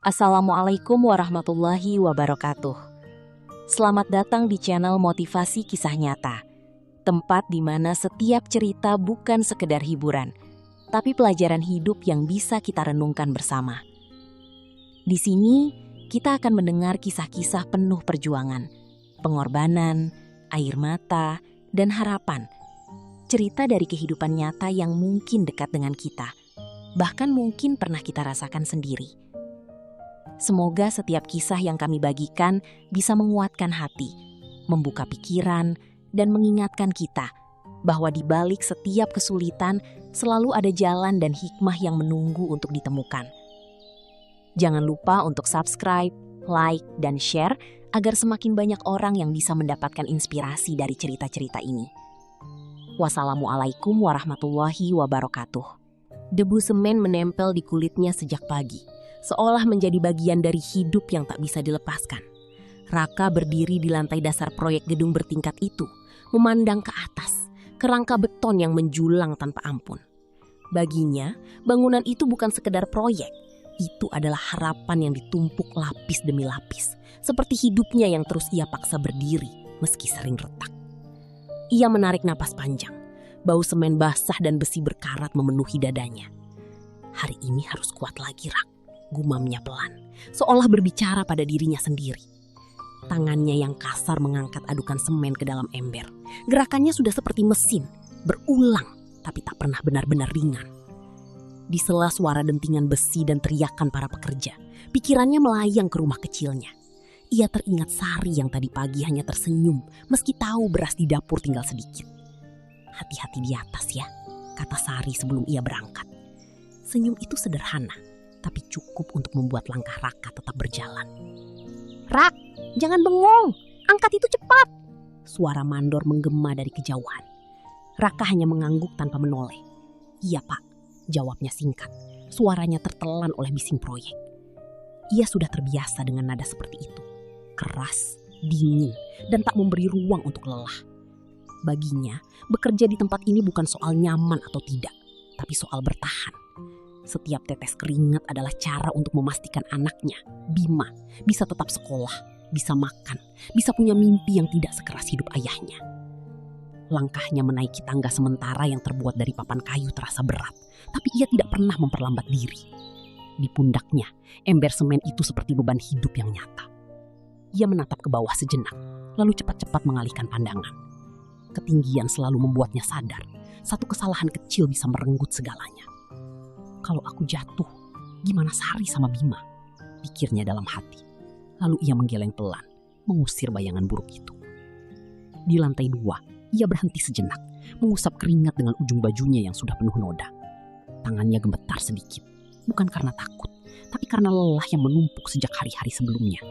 Assalamualaikum warahmatullahi wabarakatuh. Selamat datang di channel Motivasi Kisah Nyata, tempat di mana setiap cerita bukan sekedar hiburan, tapi pelajaran hidup yang bisa kita renungkan bersama. Di sini, kita akan mendengar kisah-kisah penuh perjuangan, pengorbanan, air mata, dan harapan. Cerita dari kehidupan nyata yang mungkin dekat dengan kita, bahkan mungkin pernah kita rasakan sendiri. Semoga setiap kisah yang kami bagikan bisa menguatkan hati, membuka pikiran, dan mengingatkan kita bahwa di balik setiap kesulitan selalu ada jalan dan hikmah yang menunggu untuk ditemukan. Jangan lupa untuk subscribe, like, dan share agar semakin banyak orang yang bisa mendapatkan inspirasi dari cerita-cerita ini. Wassalamualaikum warahmatullahi wabarakatuh. Debu semen menempel di kulitnya sejak pagi, seolah menjadi bagian dari hidup yang tak bisa dilepaskan. Raka berdiri di lantai dasar proyek gedung bertingkat itu, memandang ke atas, ke rangka beton yang menjulang tanpa ampun. Baginya, bangunan itu bukan sekedar proyek, itu adalah harapan yang ditumpuk lapis demi lapis, seperti hidupnya yang terus ia paksa berdiri meski sering retak. Ia menarik napas panjang, bau semen basah dan besi berkarat memenuhi dadanya. Hari ini harus kuat lagi, Rak, gumamnya pelan, seolah berbicara pada dirinya sendiri. Tangannya yang kasar mengangkat adukan semen ke dalam ember. Gerakannya sudah seperti mesin, berulang tapi tak pernah benar-benar ringan. Di sela suara dentingan besi dan teriakan para pekerja, pikirannya melayang ke rumah kecilnya. Ia teringat Sari yang tadi pagi hanya tersenyum meski tahu beras di dapur tinggal sedikit. "Hati-hati di atas ya," kata Sari sebelum ia berangkat. Senyum itu sederhana, tapi cukup untuk membuat langkah Raka tetap berjalan. "Rak, jangan bengong, angkat itu cepat!" Suara mandor menggema dari kejauhan. Raka hanya mengangguk tanpa menoleh. "Iya, Pak," jawabnya singkat. Suaranya tertelan oleh bising proyek. Ia sudah terbiasa dengan nada seperti itu. Keras, dingin, dan tak memberi ruang untuk lelah. Baginya, bekerja di tempat ini bukan soal nyaman atau tidak, tapi soal bertahan. Setiap tetes keringat adalah cara untuk memastikan anaknya, Bima, bisa tetap sekolah, bisa makan, bisa punya mimpi yang tidak sekeras hidup ayahnya. Langkahnya menaiki tangga sementara yang terbuat dari papan kayu terasa berat, tapi ia tidak pernah memperlambat diri. Di pundaknya, ember semen itu seperti beban hidup yang nyata. Ia menatap ke bawah sejenak, lalu cepat-cepat mengalihkan pandangan. Ketinggian selalu membuatnya sadar, satu kesalahan kecil bisa merenggut segalanya. "Kalau aku jatuh, gimana Sari sama Bima?" pikirnya dalam hati. Lalu ia menggeleng pelan, mengusir bayangan buruk itu. Di lantai 2, ia berhenti sejenak, mengusap keringat dengan ujung bajunya yang sudah penuh noda. Tangannya gemetar sedikit, bukan karena takut, tapi karena lelah yang menumpuk sejak hari-hari sebelumnya.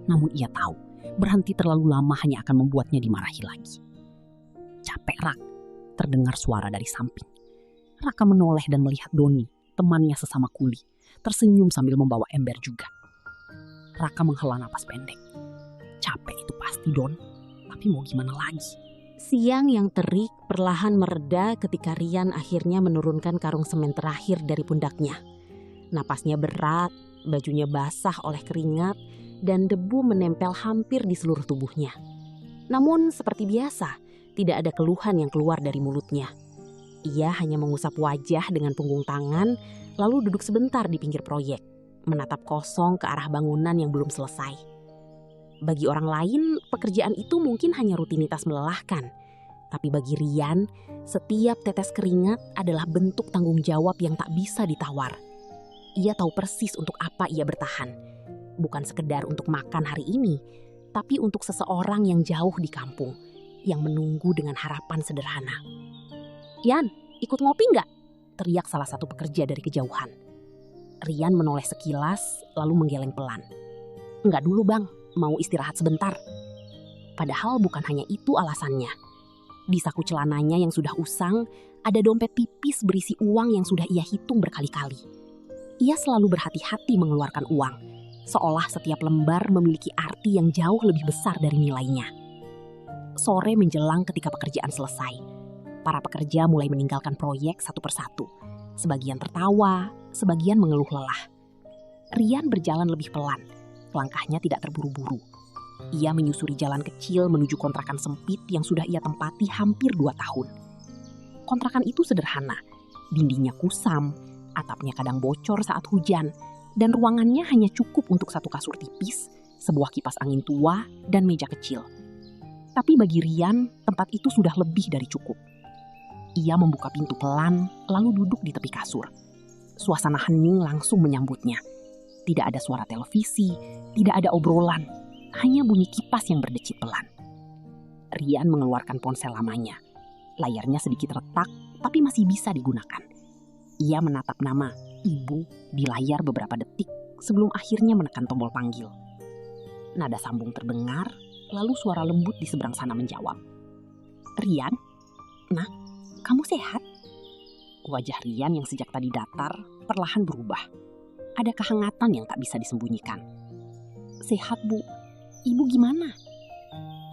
Namun ia tahu, berhenti terlalu lama hanya akan membuatnya dimarahi lagi. "Capek, Rak," terdengar suara dari samping. Raka menoleh dan melihat Doni, temannya sesama kuli, tersenyum sambil membawa ember juga. Raka menghela napas pendek. Capek itu pasti, Don, tapi mau gimana lagi? Siang yang terik perlahan mereda ketika Rian akhirnya menurunkan karung semen terakhir dari pundaknya. Napasnya berat, bajunya basah oleh keringat, dan debu menempel hampir di seluruh tubuhnya. Namun seperti biasa, tidak ada keluhan yang keluar dari mulutnya. Ia hanya mengusap wajah dengan punggung tangan, lalu duduk sebentar di pinggir proyek, menatap kosong ke arah bangunan yang belum selesai. Bagi orang lain, pekerjaan itu mungkin hanya rutinitas melelahkan. Tapi bagi Rian, setiap tetes keringat adalah bentuk tanggung jawab yang tak bisa ditawar. Ia tahu persis untuk apa ia bertahan. Bukan sekedar untuk makan hari ini, tapi untuk seseorang yang jauh di kampung, yang menunggu dengan harapan sederhana. "Yan, ikut ngopi nggak?" teriak salah satu pekerja dari kejauhan. Rian menoleh sekilas, lalu menggeleng pelan. "Nggak dulu, Bang, mau istirahat sebentar." Padahal bukan hanya itu alasannya. Di saku celananya yang sudah usang, ada dompet tipis berisi uang yang sudah ia hitung berkali-kali. Ia selalu berhati-hati mengeluarkan uang, seolah setiap lembar memiliki arti yang jauh lebih besar dari nilainya. Sore menjelang ketika pekerjaan selesai. Para pekerja mulai meninggalkan proyek satu persatu. Sebagian tertawa, sebagian mengeluh lelah. Rian berjalan lebih pelan. Langkahnya tidak terburu-buru. Ia menyusuri jalan kecil menuju kontrakan sempit yang sudah ia tempati hampir 2 tahun. Kontrakan itu sederhana. Dindingnya kusam, atapnya kadang bocor saat hujan, dan ruangannya hanya cukup untuk satu kasur tipis, sebuah kipas angin tua, dan meja kecil. Tapi bagi Rian, tempat itu sudah lebih dari cukup. Ia membuka pintu pelan, lalu duduk di tepi kasur. Suasana hening langsung menyambutnya. Tidak ada suara televisi, tidak ada obrolan, hanya bunyi kipas yang berdecit pelan. Rian mengeluarkan ponsel lamanya. Layarnya sedikit retak, tapi masih bisa digunakan. Ia menatap nama Ibu di layar beberapa detik sebelum akhirnya menekan tombol panggil. Nada sambung terdengar, lalu suara lembut di seberang sana menjawab. "Rian? Nah, kamu sehat?" Wajah Rian yang sejak tadi datar perlahan berubah. Ada kehangatan yang tak bisa disembunyikan. "Sehat, Bu. Ibu gimana?"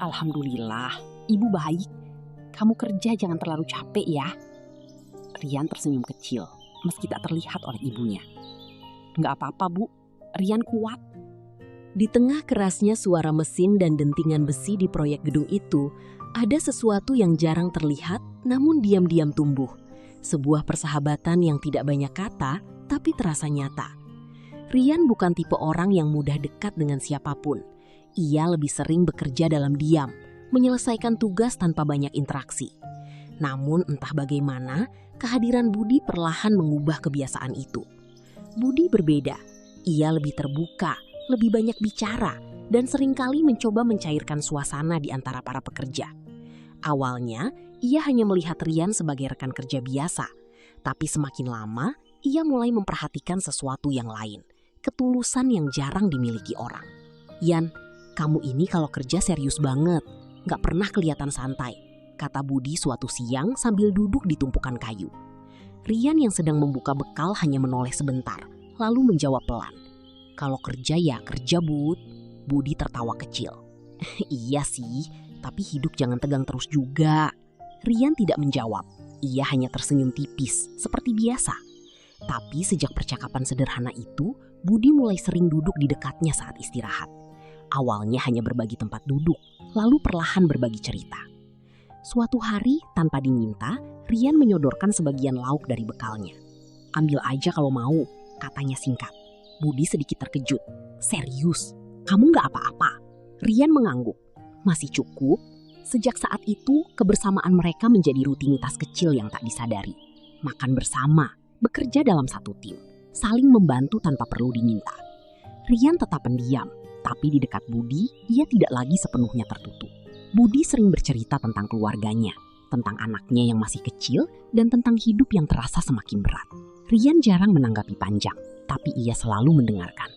"Alhamdulillah, Ibu baik. Kamu kerja jangan terlalu capek ya." Rian tersenyum kecil, meski tak terlihat oleh ibunya. "Nggak apa-apa, Bu. Rian kuat." Di tengah kerasnya suara mesin dan dentingan besi di proyek gedung itu, ada sesuatu yang jarang terlihat namun diam-diam tumbuh. Sebuah persahabatan yang tidak banyak kata, tapi terasa nyata. Rian bukan tipe orang yang mudah dekat dengan siapapun. Ia lebih sering bekerja dalam diam, menyelesaikan tugas tanpa banyak interaksi. Namun entah bagaimana, kehadiran Budi perlahan mengubah kebiasaan itu. Budi berbeda. Ia lebih terbuka, lebih banyak bicara, dan seringkali mencoba mencairkan suasana di antara para pekerja. Awalnya, ia hanya melihat Rian sebagai rekan kerja biasa. Tapi semakin lama, ia mulai memperhatikan sesuatu yang lain. Ketulusan yang jarang dimiliki orang. "Yan, kamu ini kalau kerja serius banget. Gak pernah kelihatan santai," kata Budi suatu siang sambil duduk di tumpukan kayu. Rian yang sedang membuka bekal hanya menoleh sebentar, lalu menjawab pelan. "Kalau kerja ya kerja, Bud." Budi tertawa kecil. "Iya sih, tapi hidup jangan tegang terus juga." Rian tidak menjawab. Ia hanya tersenyum tipis, seperti biasa. Tapi sejak percakapan sederhana itu, Budi mulai sering duduk di dekatnya saat istirahat. Awalnya hanya berbagi tempat duduk, lalu perlahan berbagi cerita. Suatu hari, tanpa diminta, Rian menyodorkan sebagian lauk dari bekalnya. "Ambil aja kalau mau," katanya singkat. Budi sedikit terkejut. "Serius? Kamu nggak apa-apa?" Rian mengangguk. "Masih cukup." Sejak saat itu, kebersamaan mereka menjadi rutinitas kecil yang tak disadari. Makan bersama, bekerja dalam satu tim, saling membantu tanpa perlu diminta. Rian tetap pendiam, tapi di dekat Budi, ia tidak lagi sepenuhnya tertutup. Budi sering bercerita tentang keluarganya, tentang anaknya yang masih kecil, dan tentang hidup yang terasa semakin berat. Rian jarang menanggapi panjang, tapi ia selalu mendengarkan.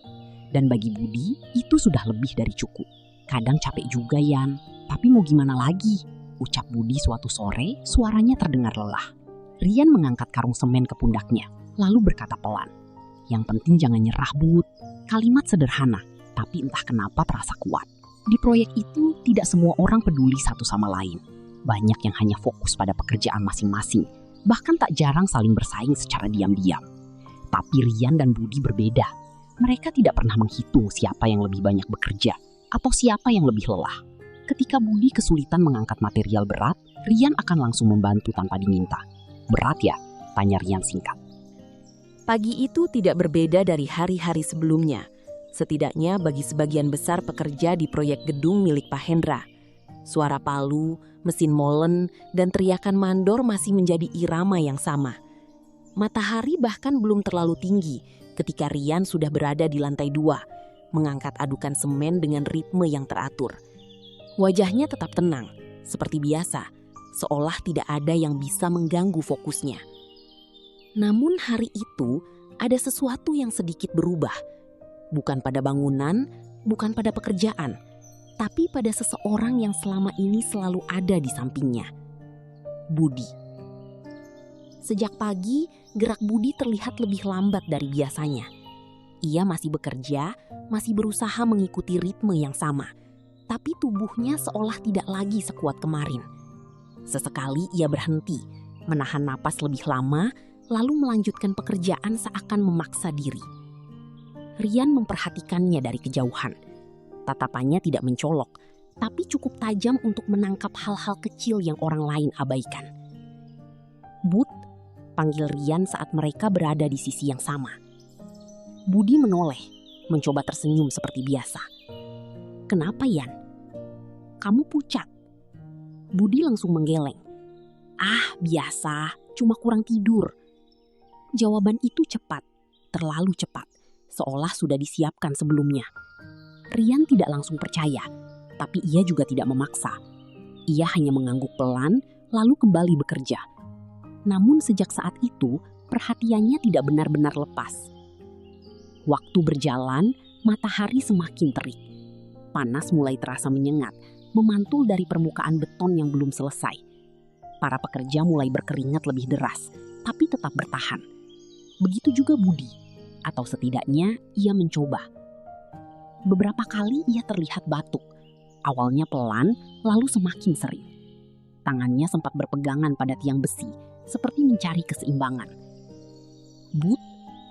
Dan bagi Budi, itu sudah lebih dari cukup. "Kadang capek juga, Yan, tapi mau gimana lagi?" ucap Budi suatu sore, suaranya terdengar lelah. Rian mengangkat karung semen ke pundaknya, lalu berkata pelan, "Yang penting jangan nyerah, Bud." Kalimat sederhana, tapi entah kenapa terasa kuat. Di proyek itu tidak semua orang peduli satu sama lain. Banyak yang hanya fokus pada pekerjaan masing-masing, bahkan tak jarang saling bersaing secara diam-diam. Tapi Rian dan Budi berbeda. Mereka tidak pernah menghitung siapa yang lebih banyak bekerja atau siapa yang lebih lelah. Ketika Budi kesulitan mengangkat material berat, Rian akan langsung membantu tanpa diminta. "Berat ya?" tanya Rian singkat. Pagi itu tidak berbeda dari hari-hari sebelumnya. Setidaknya bagi sebagian besar pekerja di proyek gedung milik Pak Hendra. Suara palu, mesin molen, dan teriakan mandor masih menjadi irama yang sama. Matahari bahkan belum terlalu tinggi ketika Rian sudah berada di lantai 2, mengangkat adukan semen dengan ritme yang teratur. Wajahnya tetap tenang, seperti biasa, seolah tidak ada yang bisa mengganggu fokusnya. Namun hari itu ada sesuatu yang sedikit berubah. Bukan pada bangunan, bukan pada pekerjaan, tapi pada seseorang yang selama ini selalu ada di sampingnya. Budi. Sejak pagi, gerak Budi terlihat lebih lambat dari biasanya. Ia masih bekerja, masih berusaha mengikuti ritme yang sama. Tapi tubuhnya seolah tidak lagi sekuat kemarin. Sesekali ia berhenti, menahan napas lebih lama, lalu melanjutkan pekerjaan seakan memaksa diri. Rian memperhatikannya dari kejauhan. Tatapannya tidak mencolok, tapi cukup tajam untuk menangkap hal-hal kecil yang orang lain abaikan. "Bud," panggil Rian saat mereka berada di sisi yang sama. Budi menoleh, mencoba tersenyum seperti biasa. "Kenapa, Yan? Kamu pucat." Budi langsung menggeleng. "Ah, biasa, cuma kurang tidur." Jawaban itu cepat, terlalu cepat, seolah sudah disiapkan sebelumnya. Rian tidak langsung percaya, tapi ia juga tidak memaksa. Ia hanya mengangguk pelan, lalu kembali bekerja. Namun sejak saat itu, perhatiannya tidak benar-benar lepas. Waktu berjalan, matahari semakin terik. Panas mulai terasa menyengat, memantul dari permukaan beton yang belum selesai. Para pekerja mulai berkeringat lebih deras, tapi tetap bertahan. Begitu juga Budi, atau setidaknya ia mencoba. Beberapa kali ia terlihat batuk. Awalnya pelan, lalu semakin sering. Tangannya sempat berpegangan pada tiang besi, seperti mencari keseimbangan. "Bud,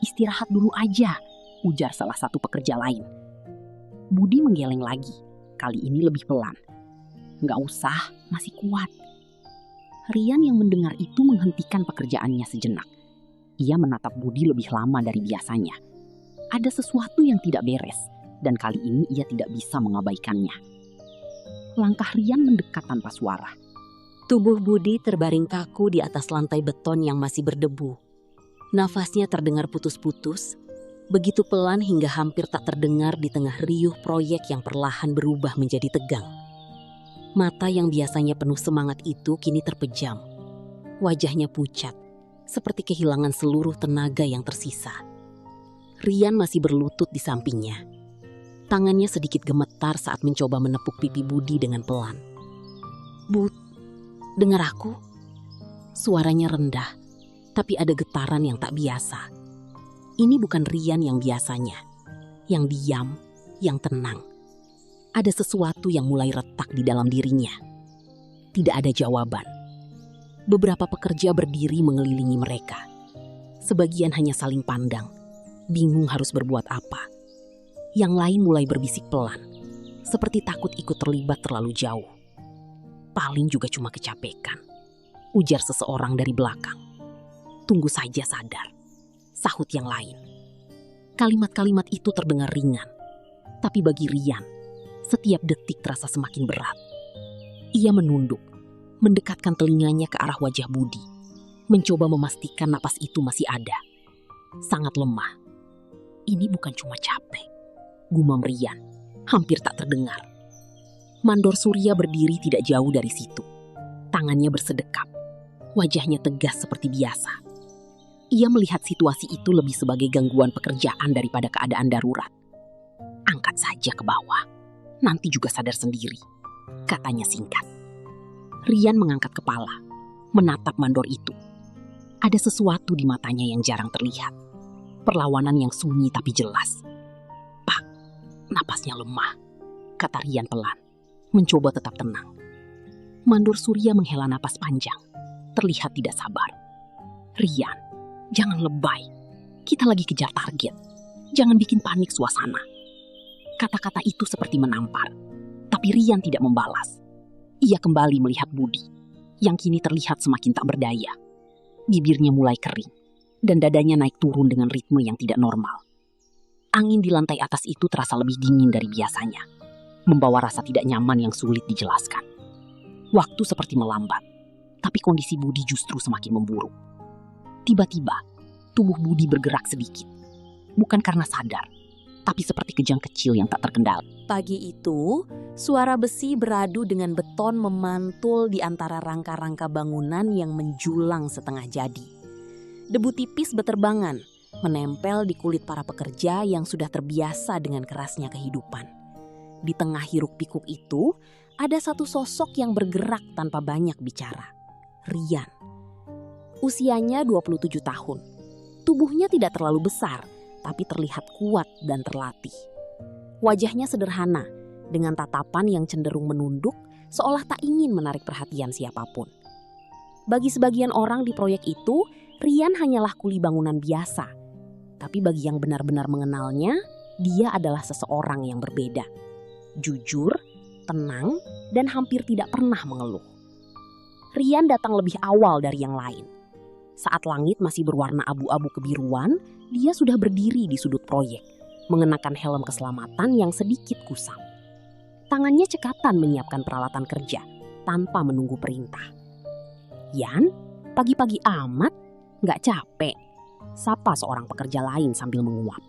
istirahat dulu aja," ujar salah satu pekerja lain. Budi menggeleng lagi, kali ini lebih pelan. "Nggak usah, masih kuat." Rian yang mendengar itu menghentikan pekerjaannya sejenak. Ia menatap Budi lebih lama dari biasanya. Ada sesuatu yang tidak beres, dan kali ini ia tidak bisa mengabaikannya. Langkah Rian mendekat tanpa suara. Tubuh Budi terbaring kaku di atas lantai beton yang masih berdebu. Nafasnya terdengar putus-putus, begitu pelan hingga hampir tak terdengar di tengah riuh proyek yang perlahan berubah menjadi tegang. Mata yang biasanya penuh semangat itu kini terpejam. Wajahnya pucat, seperti kehilangan seluruh tenaga yang tersisa. Rian masih berlutut di sampingnya. Tangannya sedikit gemetar saat mencoba menepuk pipi Budi dengan pelan. "Bud, dengar aku?" Suaranya rendah, tapi ada getaran yang tak biasa. Ini bukan Rian yang biasanya, yang diam, yang tenang. Ada sesuatu yang mulai retak di dalam dirinya. Tidak ada jawaban. Beberapa pekerja berdiri mengelilingi mereka. Sebagian hanya saling pandang, bingung harus berbuat apa. Yang lain mulai berbisik pelan, seperti takut ikut terlibat terlalu jauh. "Paling juga cuma kecapekan," ujar seseorang dari belakang. "Tunggu saja sadar," sahut yang lain. Kalimat-kalimat itu terdengar ringan, tapi bagi Rian, setiap detik terasa semakin berat. Ia menunduk, mendekatkan telinganya ke arah wajah Budi, mencoba memastikan napas itu masih ada. Sangat lemah. "Ini bukan cuma capek," gumam Rian, hampir tak terdengar. Mandor Surya berdiri tidak jauh dari situ. Tangannya bersedekap, wajahnya tegas seperti biasa. Ia melihat situasi itu lebih sebagai gangguan pekerjaan daripada keadaan darurat. "Angkat saja ke bawah, nanti juga sadar sendiri," katanya singkat. Rian mengangkat kepala, menatap mandor itu. Ada sesuatu di matanya yang jarang terlihat. Perlawanan yang sunyi tapi jelas. "Pak, napasnya lemah," kata Rian pelan, mencoba tetap tenang. Mandor Surya menghela napas panjang, terlihat tidak sabar. "Rian, jangan lebay. Kita lagi kejar target. Jangan bikin panik suasana." Kata-kata itu seperti menampar, tapi Rian tidak membalas. Ia kembali melihat Budi, yang kini terlihat semakin tak berdaya. Bibirnya mulai kering, dan dadanya naik turun dengan ritme yang tidak normal. Angin di lantai atas itu terasa lebih dingin dari biasanya, membawa rasa tidak nyaman yang sulit dijelaskan. Waktu seperti melambat, tapi kondisi Budi justru semakin memburuk. Tiba-tiba, tubuh Budi bergerak sedikit. Bukan karena sadar, tapi seperti kejang kecil yang tak terkendali. Pagi itu, suara besi beradu dengan beton memantul di antara rangka-rangka bangunan yang menjulang setengah jadi. Debu tipis beterbangan, menempel di kulit para pekerja yang sudah terbiasa dengan kerasnya kehidupan. Di tengah hiruk-pikuk itu, ada satu sosok yang bergerak tanpa banyak bicara. Rian. Usianya 27 tahun. Tubuhnya tidak terlalu besar, tapi terlihat kuat dan terlatih. Wajahnya sederhana, dengan tatapan yang cenderung menunduk, seolah tak ingin menarik perhatian siapapun. Bagi sebagian orang di proyek itu, Rian hanyalah kuli bangunan biasa. Tapi bagi yang benar-benar mengenalnya, Dia adalah seseorang yang berbeda. Jujur, tenang, dan hampir tidak pernah mengeluh. Rian datang lebih awal dari yang lain. Saat langit masih berwarna abu-abu kebiruan, dia sudah berdiri di sudut proyek, mengenakan helm keselamatan yang sedikit kusam. Tangannya cekatan menyiapkan peralatan kerja, tanpa menunggu perintah. "Yan, pagi-pagi amat, nggak capek?" sapa seorang pekerja lain sambil menguap.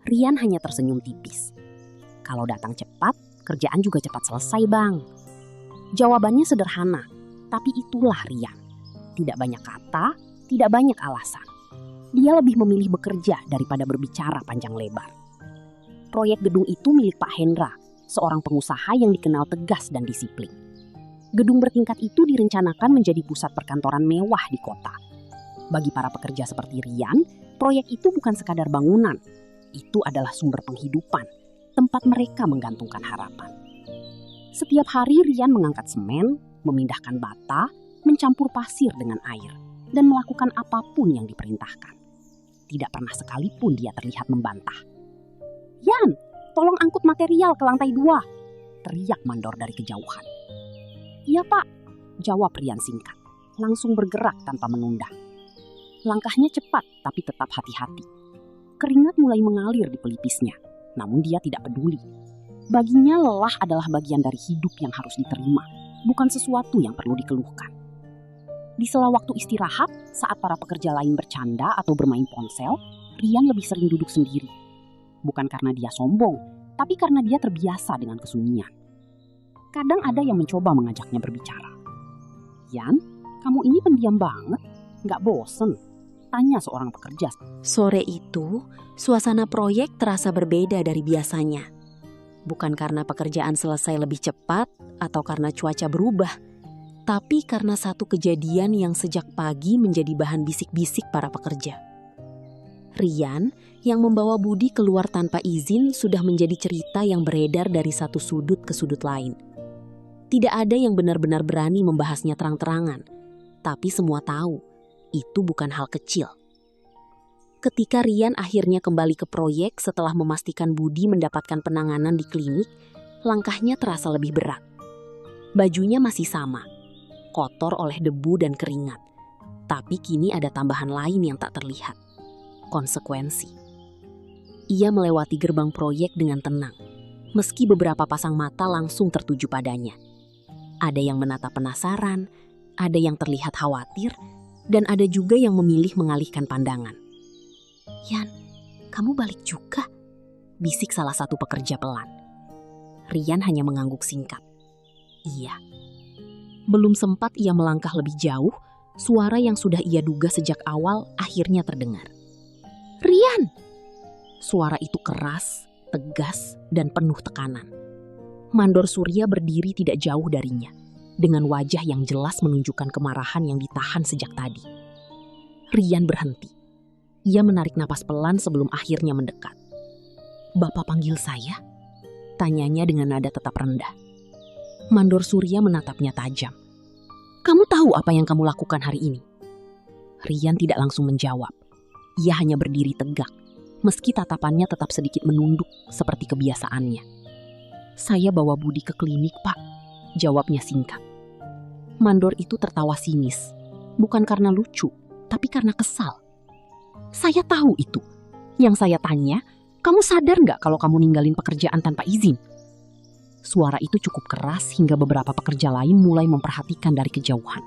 Rian hanya tersenyum tipis. "Kalau datang cepat, kerjaan juga cepat selesai, Bang." Jawabannya sederhana, tapi itulah Rian. Tidak banyak kata, tidak banyak alasan. Dia lebih memilih bekerja daripada berbicara panjang lebar. Proyek gedung itu milik Pak Hendra, seorang pengusaha yang dikenal tegas dan disiplin. Gedung bertingkat itu direncanakan menjadi pusat perkantoran mewah di kota. Bagi para pekerja seperti Rian, proyek itu bukan sekadar bangunan. Itu adalah sumber penghidupan, tempat mereka menggantungkan harapan. Setiap hari Rian mengangkat semen, memindahkan bata, mencampur pasir dengan air, dan melakukan apapun yang diperintahkan. Tidak pernah sekalipun dia terlihat membantah. "Yan, tolong angkut material ke lantai 2, teriak mandor dari kejauhan. "Iya, Pak," jawab Rian singkat, langsung bergerak tanpa menunda. Langkahnya cepat tapi tetap hati-hati. Keringat mulai mengalir di pelipisnya, namun dia tidak peduli. Baginya lelah adalah bagian dari hidup yang harus diterima, bukan sesuatu yang perlu dikeluhkan. Di sela waktu istirahat, saat para pekerja lain bercanda atau bermain ponsel, Rian lebih sering duduk sendiri. Bukan karena dia sombong, tapi karena dia terbiasa dengan kesunyian. Kadang ada yang mencoba mengajaknya berbicara. "Yan, kamu ini pendiam banget, nggak bosen?" tanya seorang pekerja. Sore itu, suasana proyek terasa berbeda dari biasanya. Bukan karena pekerjaan selesai lebih cepat atau karena cuaca berubah, tapi karena satu kejadian yang sejak pagi menjadi bahan bisik-bisik para pekerja. Rian yang membawa Budi keluar tanpa izin sudah menjadi cerita yang beredar dari satu sudut ke sudut lain. Tidak ada yang benar-benar berani membahasnya terang-terangan, tapi semua tahu itu bukan hal kecil. Ketika Rian akhirnya kembali ke proyek setelah memastikan Budi mendapatkan penanganan di klinik, langkahnya terasa lebih berat. Bajunya masih sama, kotor oleh debu dan keringat. Tapi kini ada tambahan lain yang tak terlihat. Konsekuensi. Ia melewati gerbang proyek dengan tenang, meski beberapa pasang mata langsung tertuju padanya. Ada yang menatap penasaran, ada yang terlihat khawatir, dan ada juga yang memilih mengalihkan pandangan. "Yan, kamu balik juga?" bisik salah satu pekerja pelan. Rian hanya mengangguk singkat. "Iya." Belum sempat ia melangkah lebih jauh, suara yang sudah ia duga sejak awal akhirnya terdengar. "Rian!" Suara itu keras, tegas, dan penuh tekanan. Mandor Surya berdiri tidak jauh darinya, dengan wajah yang jelas menunjukkan kemarahan yang ditahan sejak tadi. Rian berhenti. Ia menarik napas pelan sebelum akhirnya mendekat. "Bapak panggil saya?" tanyanya dengan nada tetap rendah. Mandor Surya menatapnya tajam. "Kamu tahu apa yang kamu lakukan hari ini?" Rian tidak langsung menjawab. Ia hanya berdiri tegak, meski tatapannya tetap sedikit menunduk seperti kebiasaannya. "Saya bawa Budi ke klinik, Pak," jawabnya singkat. Mandor itu tertawa sinis, bukan karena lucu, tapi karena kesal. "Saya tahu itu. Yang saya tanya, kamu sadar nggak kalau kamu ninggalin pekerjaan tanpa izin?" Suara itu cukup keras hingga beberapa pekerja lain mulai memperhatikan dari kejauhan.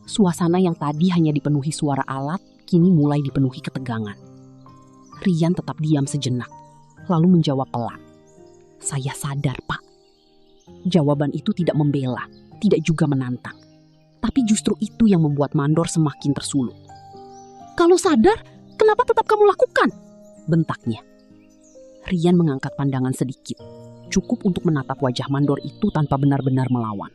Suasana yang tadi hanya dipenuhi suara alat, kini mulai dipenuhi ketegangan. Rian tetap diam sejenak, lalu menjawab pelan. "Saya sadar, Pak." Jawaban itu tidak membela, tidak juga menantang. Tapi justru itu yang membuat Mandor semakin tersulut. "Kalau sadar, kenapa tetap kamu lakukan?" bentaknya. Rian mengangkat pandangan sedikit, cukup untuk menatap wajah Mandor itu tanpa benar-benar melawan.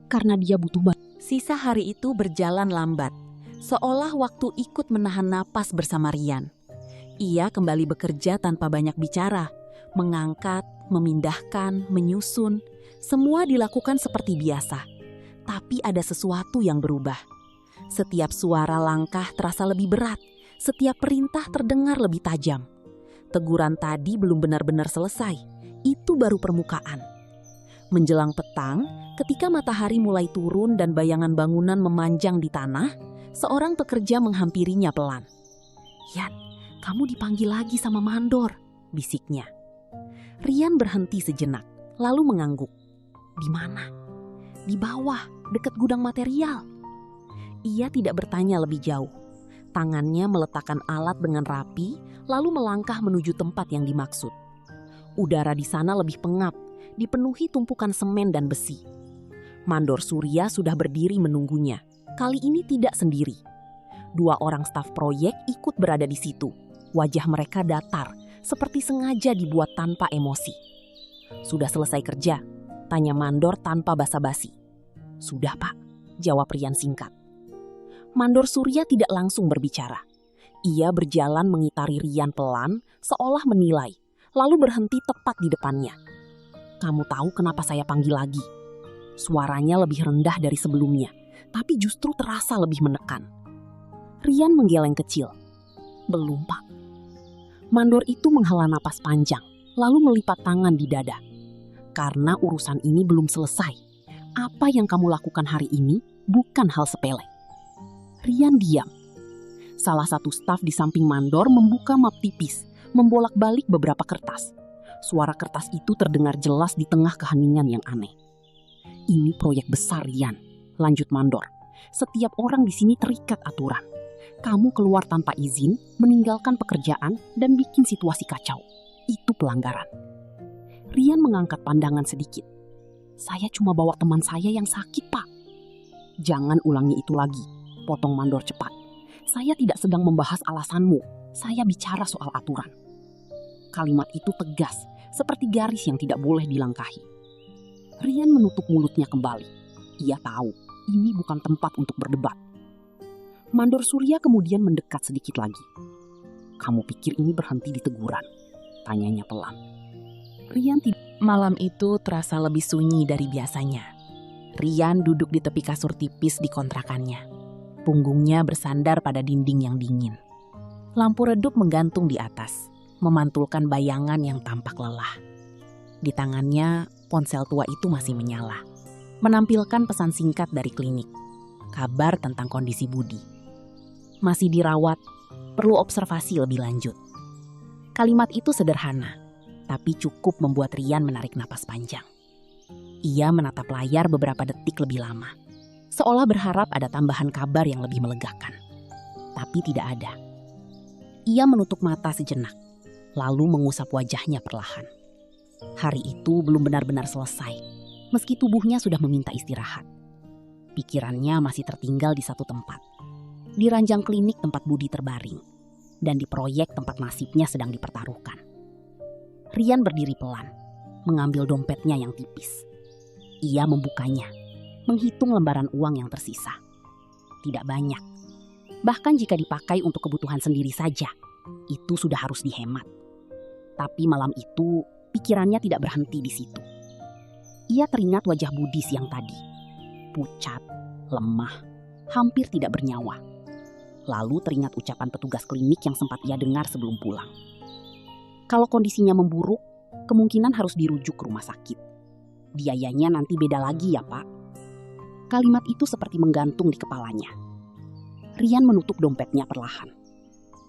Karena dia butuh bantuan. Sisa hari itu berjalan lambat, seolah waktu ikut menahan napas bersama Rian. Ia kembali bekerja tanpa banyak bicara, mengangkat, memindahkan, menyusun. Semua dilakukan seperti biasa, tapi ada sesuatu yang berubah. Setiap suara langkah terasa lebih berat, setiap perintah terdengar lebih tajam. Teguran tadi belum benar-benar selesai. Itu baru permukaan. Menjelang petang, ketika matahari mulai turun dan bayangan bangunan memanjang di tanah, seorang pekerja menghampirinya pelan. "Yan, kamu dipanggil lagi sama Mandor," bisiknya. Rian berhenti sejenak, lalu mengangguk. "Di mana?" "Di bawah, dekat gudang material." Ia tidak bertanya lebih jauh. Tangannya meletakkan alat dengan rapi, lalu melangkah menuju tempat yang dimaksud. Udara di sana lebih pengap, dipenuhi tumpukan semen dan besi. Mandor Surya sudah berdiri menunggunya. Kali ini tidak sendiri. 2 orang staf proyek ikut berada di situ. Wajah mereka datar, seperti sengaja dibuat tanpa emosi. "Sudah selesai kerja?" tanya Mandor tanpa basa-basi. "Sudah, Pak," jawab Rian singkat. Mandor Surya tidak langsung berbicara. Ia berjalan mengitari Rian pelan, seolah menilai, lalu berhenti tepat di depannya. "Kamu tahu kenapa saya panggil lagi?" Suaranya lebih rendah dari sebelumnya, tapi justru terasa lebih menekan. Rian menggeleng kecil. "Belum, Pak." Mandor itu menghela napas panjang, lalu melipat tangan di dada. "Karena urusan ini belum selesai. Apa yang kamu lakukan hari ini bukan hal sepele." Rian diam. Salah satu staf di samping Mandor membuka map tipis, membolak-balik beberapa kertas. Suara kertas itu terdengar jelas di tengah keheningan yang aneh. "Ini proyek besar, Rian," lanjut Mandor. "Setiap orang di sini terikat aturan. Kamu keluar tanpa izin, meninggalkan pekerjaan, dan bikin situasi kacau. Itu pelanggaran." Rian mengangkat pandangan sedikit. "Saya cuma bawa teman saya yang sakit, Pak." "Jangan ulangi itu lagi," potong Mandor cepat. "Saya tidak sedang membahas alasanmu. Saya bicara soal aturan." Kalimat itu tegas, seperti garis yang tidak boleh dilangkahi. Rian menutup mulutnya kembali. Ia tahu, ini bukan tempat untuk berdebat. Mandor Surya kemudian mendekat sedikit lagi. "Kamu pikir ini berhenti di teguran?" tanyanya pelan. Rian tidak. Malam itu terasa lebih sunyi dari biasanya. Rian duduk di tepi kasur tipis di kontrakannya. Punggungnya bersandar pada dinding yang dingin. Lampu redup menggantung di atas, memantulkan bayangan yang tampak lelah. Di tangannya, ponsel tua itu masih menyala, menampilkan pesan singkat dari klinik. Kabar tentang kondisi Budi. "Masih dirawat, perlu observasi lebih lanjut." Kalimat itu sederhana, tapi cukup membuat Rian menarik napas panjang. Ia menatap layar beberapa detik lebih lama, seolah berharap ada tambahan kabar yang lebih melegakan. Tapi tidak ada. Ia menutup mata sejenak, lalu mengusap wajahnya perlahan. Hari itu belum benar-benar selesai, meski tubuhnya sudah meminta istirahat. Pikirannya masih tertinggal di satu tempat, di ranjang klinik tempat Budi terbaring, dan di proyek tempat nasibnya sedang dipertaruhkan. Rian berdiri pelan, mengambil dompetnya yang tipis. Ia membukanya, menghitung lembaran uang yang tersisa. Tidak banyak. Bahkan jika dipakai untuk kebutuhan sendiri saja, itu sudah harus dihemat. Tapi malam itu, pikirannya tidak berhenti di situ. Ia teringat wajah Budi siang tadi. Pucat, lemah, hampir tidak bernyawa. Lalu teringat ucapan petugas klinik yang sempat ia dengar sebelum pulang. Kalau kondisinya memburuk, kemungkinan harus dirujuk ke rumah sakit. Biayanya nanti beda lagi ya, Pak. Kalimat itu seperti menggantung di kepalanya. Rian menutup dompetnya perlahan.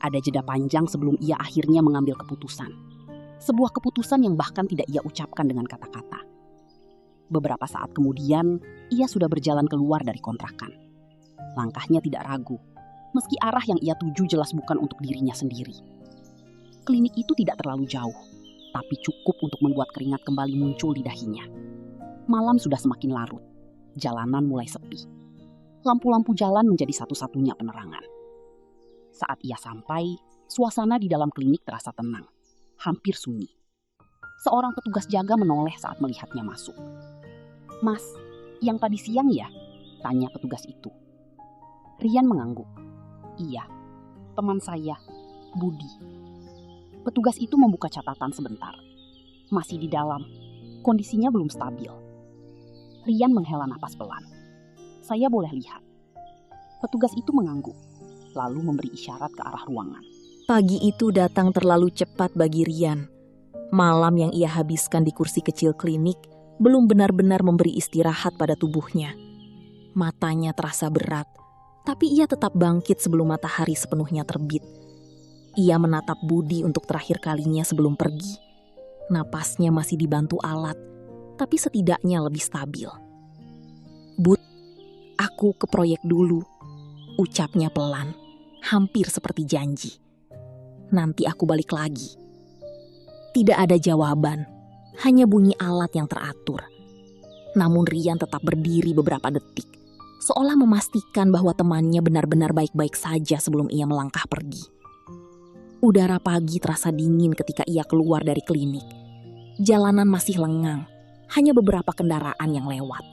Ada jeda panjang sebelum ia akhirnya mengambil keputusan. Sebuah keputusan yang bahkan tidak ia ucapkan dengan kata-kata. Beberapa saat kemudian, ia sudah berjalan keluar dari kontrakan. Langkahnya tidak ragu, meski arah yang ia tuju jelas bukan untuk dirinya sendiri. Klinik itu tidak terlalu jauh, tapi cukup untuk membuat keringat kembali muncul di dahinya. Malam sudah semakin larut. Jalanan mulai sepi. Lampu-lampu jalan menjadi satu-satunya penerangan. Saat ia sampai, suasana di dalam klinik terasa tenang, hampir sunyi. Seorang petugas jaga menoleh saat melihatnya masuk. "Mas, yang tadi siang ya?" tanya petugas itu. Rian mengangguk. "Iya, teman saya, Budi." Petugas itu membuka catatan sebentar. Masih di dalam, kondisinya belum stabil. Rian menghela napas pelan. "Saya boleh lihat?" Petugas itu mengangguk, lalu memberi isyarat ke arah ruangan. Pagi itu datang terlalu cepat bagi Rian. Malam yang ia habiskan di kursi kecil klinik belum benar-benar memberi istirahat pada tubuhnya. Matanya terasa berat, tapi ia tetap bangkit sebelum matahari sepenuhnya terbit. Ia menatap Budi untuk terakhir kalinya sebelum pergi. Napasnya masih dibantu alat, tapi setidaknya lebih stabil. "Bud, aku ke proyek dulu," ucapnya pelan, hampir seperti janji. "Nanti aku balik lagi." Tidak ada jawaban, hanya bunyi alat yang teratur. Namun Rian tetap berdiri beberapa detik, seolah memastikan bahwa temannya benar-benar baik-baik saja sebelum ia melangkah pergi. Udara pagi terasa dingin ketika ia keluar dari klinik. Jalanan masih lengang, hanya beberapa kendaraan yang lewat.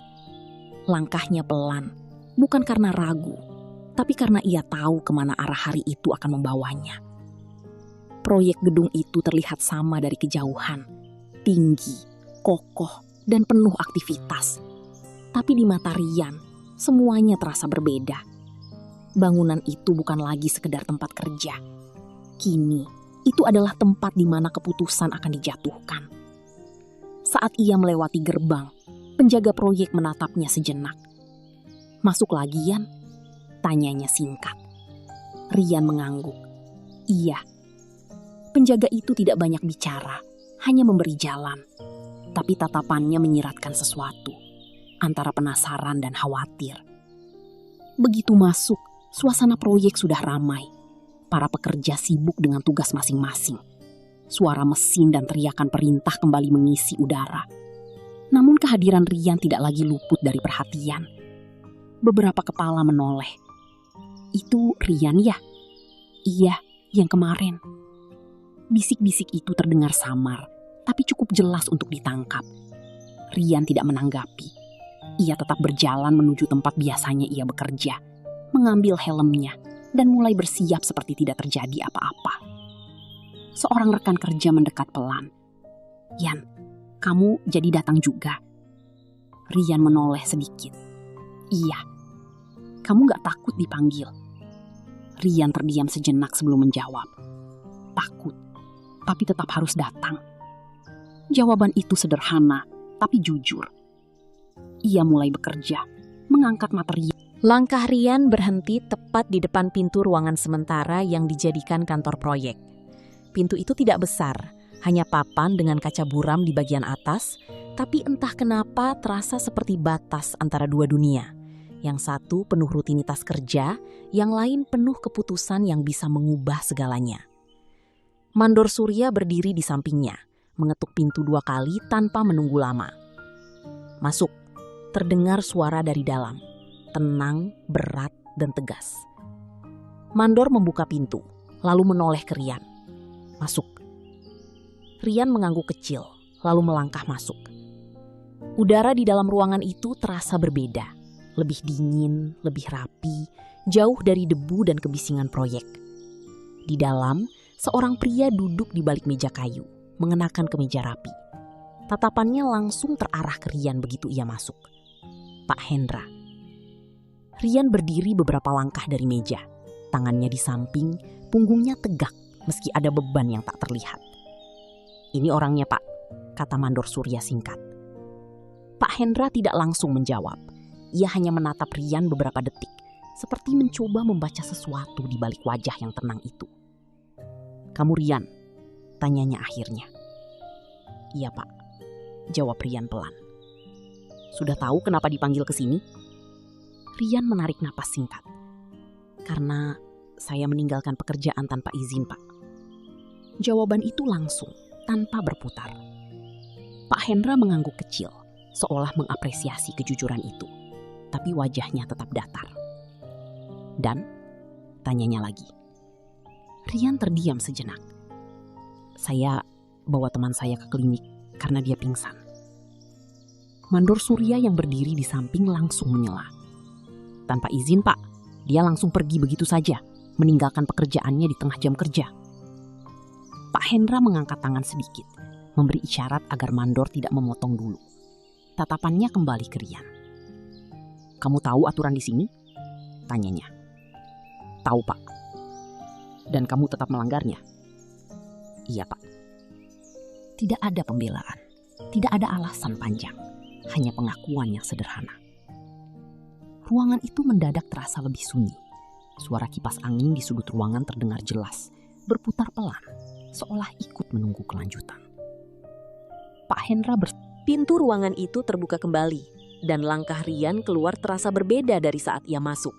Langkahnya pelan, bukan karena ragu, tapi karena ia tahu kemana arah hari itu akan membawanya. Proyek gedung itu terlihat sama dari kejauhan, tinggi, kokoh, dan penuh aktivitas. Tapi di mata Rian, semuanya terasa berbeda. Bangunan itu bukan lagi sekedar tempat kerja. Kini, itu adalah tempat di mana keputusan akan dijatuhkan. Saat ia melewati gerbang, penjaga proyek menatapnya sejenak. "Masuk lagi, Yan?" tanyanya singkat. Rian mengangguk. "Iya." Penjaga itu tidak banyak bicara, hanya memberi jalan. Tapi tatapannya menyiratkan sesuatu, antara penasaran dan khawatir. Begitu masuk, suasana proyek sudah ramai. Para pekerja sibuk dengan tugas masing-masing. Suara mesin dan teriakan perintah kembali mengisi udara. Namun kehadiran Rian tidak lagi luput dari perhatian. Beberapa kepala menoleh. "Itu Rian ya?" "Iya, yang kemarin." Bisik-bisik itu terdengar samar, tapi cukup jelas untuk ditangkap. Rian tidak menanggapi. Ia tetap berjalan menuju tempat biasanya ia bekerja, mengambil helmnya, dan mulai bersiap seperti tidak terjadi apa-apa. Seorang rekan kerja mendekat pelan. "Yan, kamu jadi datang juga?" Rian menoleh sedikit. "Iya." "Kamu gak takut dipanggil?" Rian terdiam sejenak sebelum menjawab. "Takut, tapi tetap harus datang." Jawaban itu sederhana, tapi jujur. Ia mulai bekerja, mengangkat materi. Langkah Rian berhenti tepat di depan pintu ruangan sementara yang dijadikan kantor proyek. Pintu itu tidak besar, hanya papan dengan kaca buram di bagian atas, tapi entah kenapa terasa seperti batas antara dua dunia. Yang satu penuh rutinitas kerja, yang lain penuh keputusan yang bisa mengubah segalanya. Mandor Surya berdiri di sampingnya, mengetuk pintu 2 kali tanpa menunggu lama. "Masuk," terdengar suara dari dalam, tenang, berat, dan tegas. Mandor membuka pintu, lalu menoleh ke Rian. "Masuk." Rian mengangguk kecil, lalu melangkah masuk. Udara di dalam ruangan itu terasa berbeda, lebih dingin, lebih rapi, jauh dari debu dan kebisingan proyek. Di dalam, seorang pria duduk di balik meja kayu, mengenakan kemeja rapi. Tatapannya langsung terarah ke Rian begitu ia masuk. "Pak Hendra." Rian berdiri beberapa langkah dari meja. Tangannya di samping, punggungnya tegak meski ada beban yang tak terlihat. "Ini orangnya, Pak," kata Mandor Surya singkat. Pak Hendra tidak langsung menjawab. Ia hanya menatap Rian beberapa detik, seperti mencoba membaca sesuatu di balik wajah yang tenang itu. "Kamu Rian?" tanyanya akhirnya. "Iya, Pak," jawab Rian pelan. "Sudah tahu kenapa dipanggil ke sini?" Rian menarik napas singkat. "Karena saya meninggalkan pekerjaan tanpa izin, Pak." Jawaban itu langsung, tanpa berputar. Pak Hendra mengangguk kecil, seolah mengapresiasi kejujuran itu. Tapi wajahnya tetap datar. "Dan?" tanyanya lagi. Rian terdiam sejenak. "Saya bawa teman saya ke klinik karena dia pingsan." Mandor Surya yang berdiri di samping langsung menyela. "Tanpa izin, Pak. Dia langsung pergi begitu saja, meninggalkan pekerjaannya di tengah jam kerja." Pak Hendra mengangkat tangan sedikit, memberi isyarat agar Mandor tidak memotong dulu. Tatapannya kembali ke Rian. "Kamu tahu aturan di sini?" tanyanya. "Tahu, Pak." dan kamu tetap melanggarnya. Iya, Pak. Tidak ada pembelaan, tidak ada alasan panjang, hanya pengakuan yang sederhana. Ruangan itu mendadak terasa lebih sunyi. Suara kipas angin di sudut ruangan terdengar jelas, berputar pelan, seolah ikut menunggu kelanjutan. Pak Hendra Pintu ruangan itu terbuka kembali, dan langkah Rian keluar terasa berbeda dari saat ia masuk.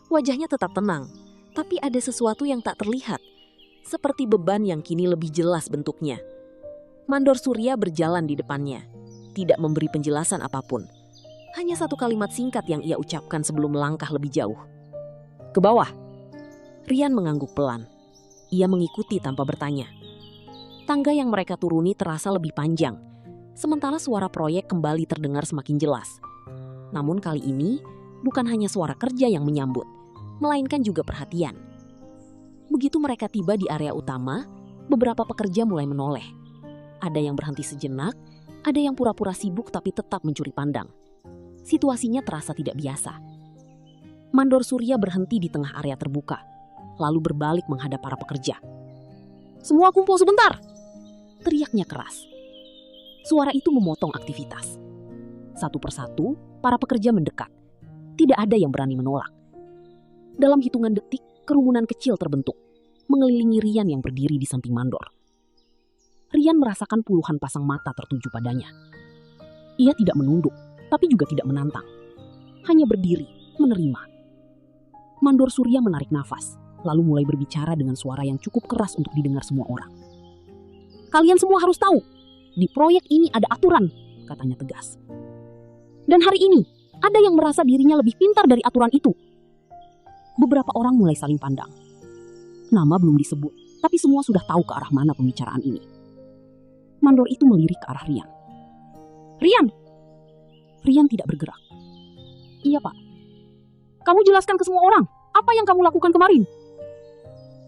Wajahnya tetap tenang, tapi ada sesuatu yang tak terlihat, seperti beban yang kini lebih jelas bentuknya. Mandor Surya berjalan di depannya, tidak memberi penjelasan apapun. Hanya satu kalimat singkat yang ia ucapkan sebelum melangkah lebih jauh. "Ke bawah." Rian mengangguk pelan. Ia mengikuti tanpa bertanya. Tangga yang mereka turuni terasa lebih panjang, sementara suara proyek kembali terdengar semakin jelas. Namun kali ini, bukan hanya suara kerja yang menyambut, melainkan juga perhatian. Begitu mereka tiba di area utama, beberapa pekerja mulai menoleh. Ada yang berhenti sejenak, ada yang pura-pura sibuk tapi tetap mencuri pandang. Situasinya terasa tidak biasa. Mandor Surya berhenti di tengah area terbuka, lalu berbalik menghadap para pekerja. "Semua kumpul sebentar!" teriaknya keras. Suara itu memotong aktivitas. Satu persatu, para pekerja mendekat. Tidak ada yang berani menolak. Dalam hitungan detik, kerumunan kecil terbentuk, mengelilingi Rian yang berdiri di samping Mandor. Rian merasakan puluhan pasang mata tertuju padanya. Ia tidak menunduk, tapi juga tidak menantang. Hanya berdiri, menerima. Mandor Surya menarik nafas, lalu mulai berbicara dengan suara yang cukup keras untuk didengar semua orang. "Kalian semua harus tahu, di proyek ini ada aturan," katanya tegas. "Dan hari ini, ada yang merasa dirinya lebih pintar dari aturan itu." Beberapa orang mulai saling pandang. Nama belum disebut, tapi semua sudah tahu ke arah mana pembicaraan ini. Mandor itu melirik ke arah Rian. "Rian!" Rian tidak bergerak. "Iya, Pak." "Kamu jelaskan ke semua orang, apa yang kamu lakukan kemarin?"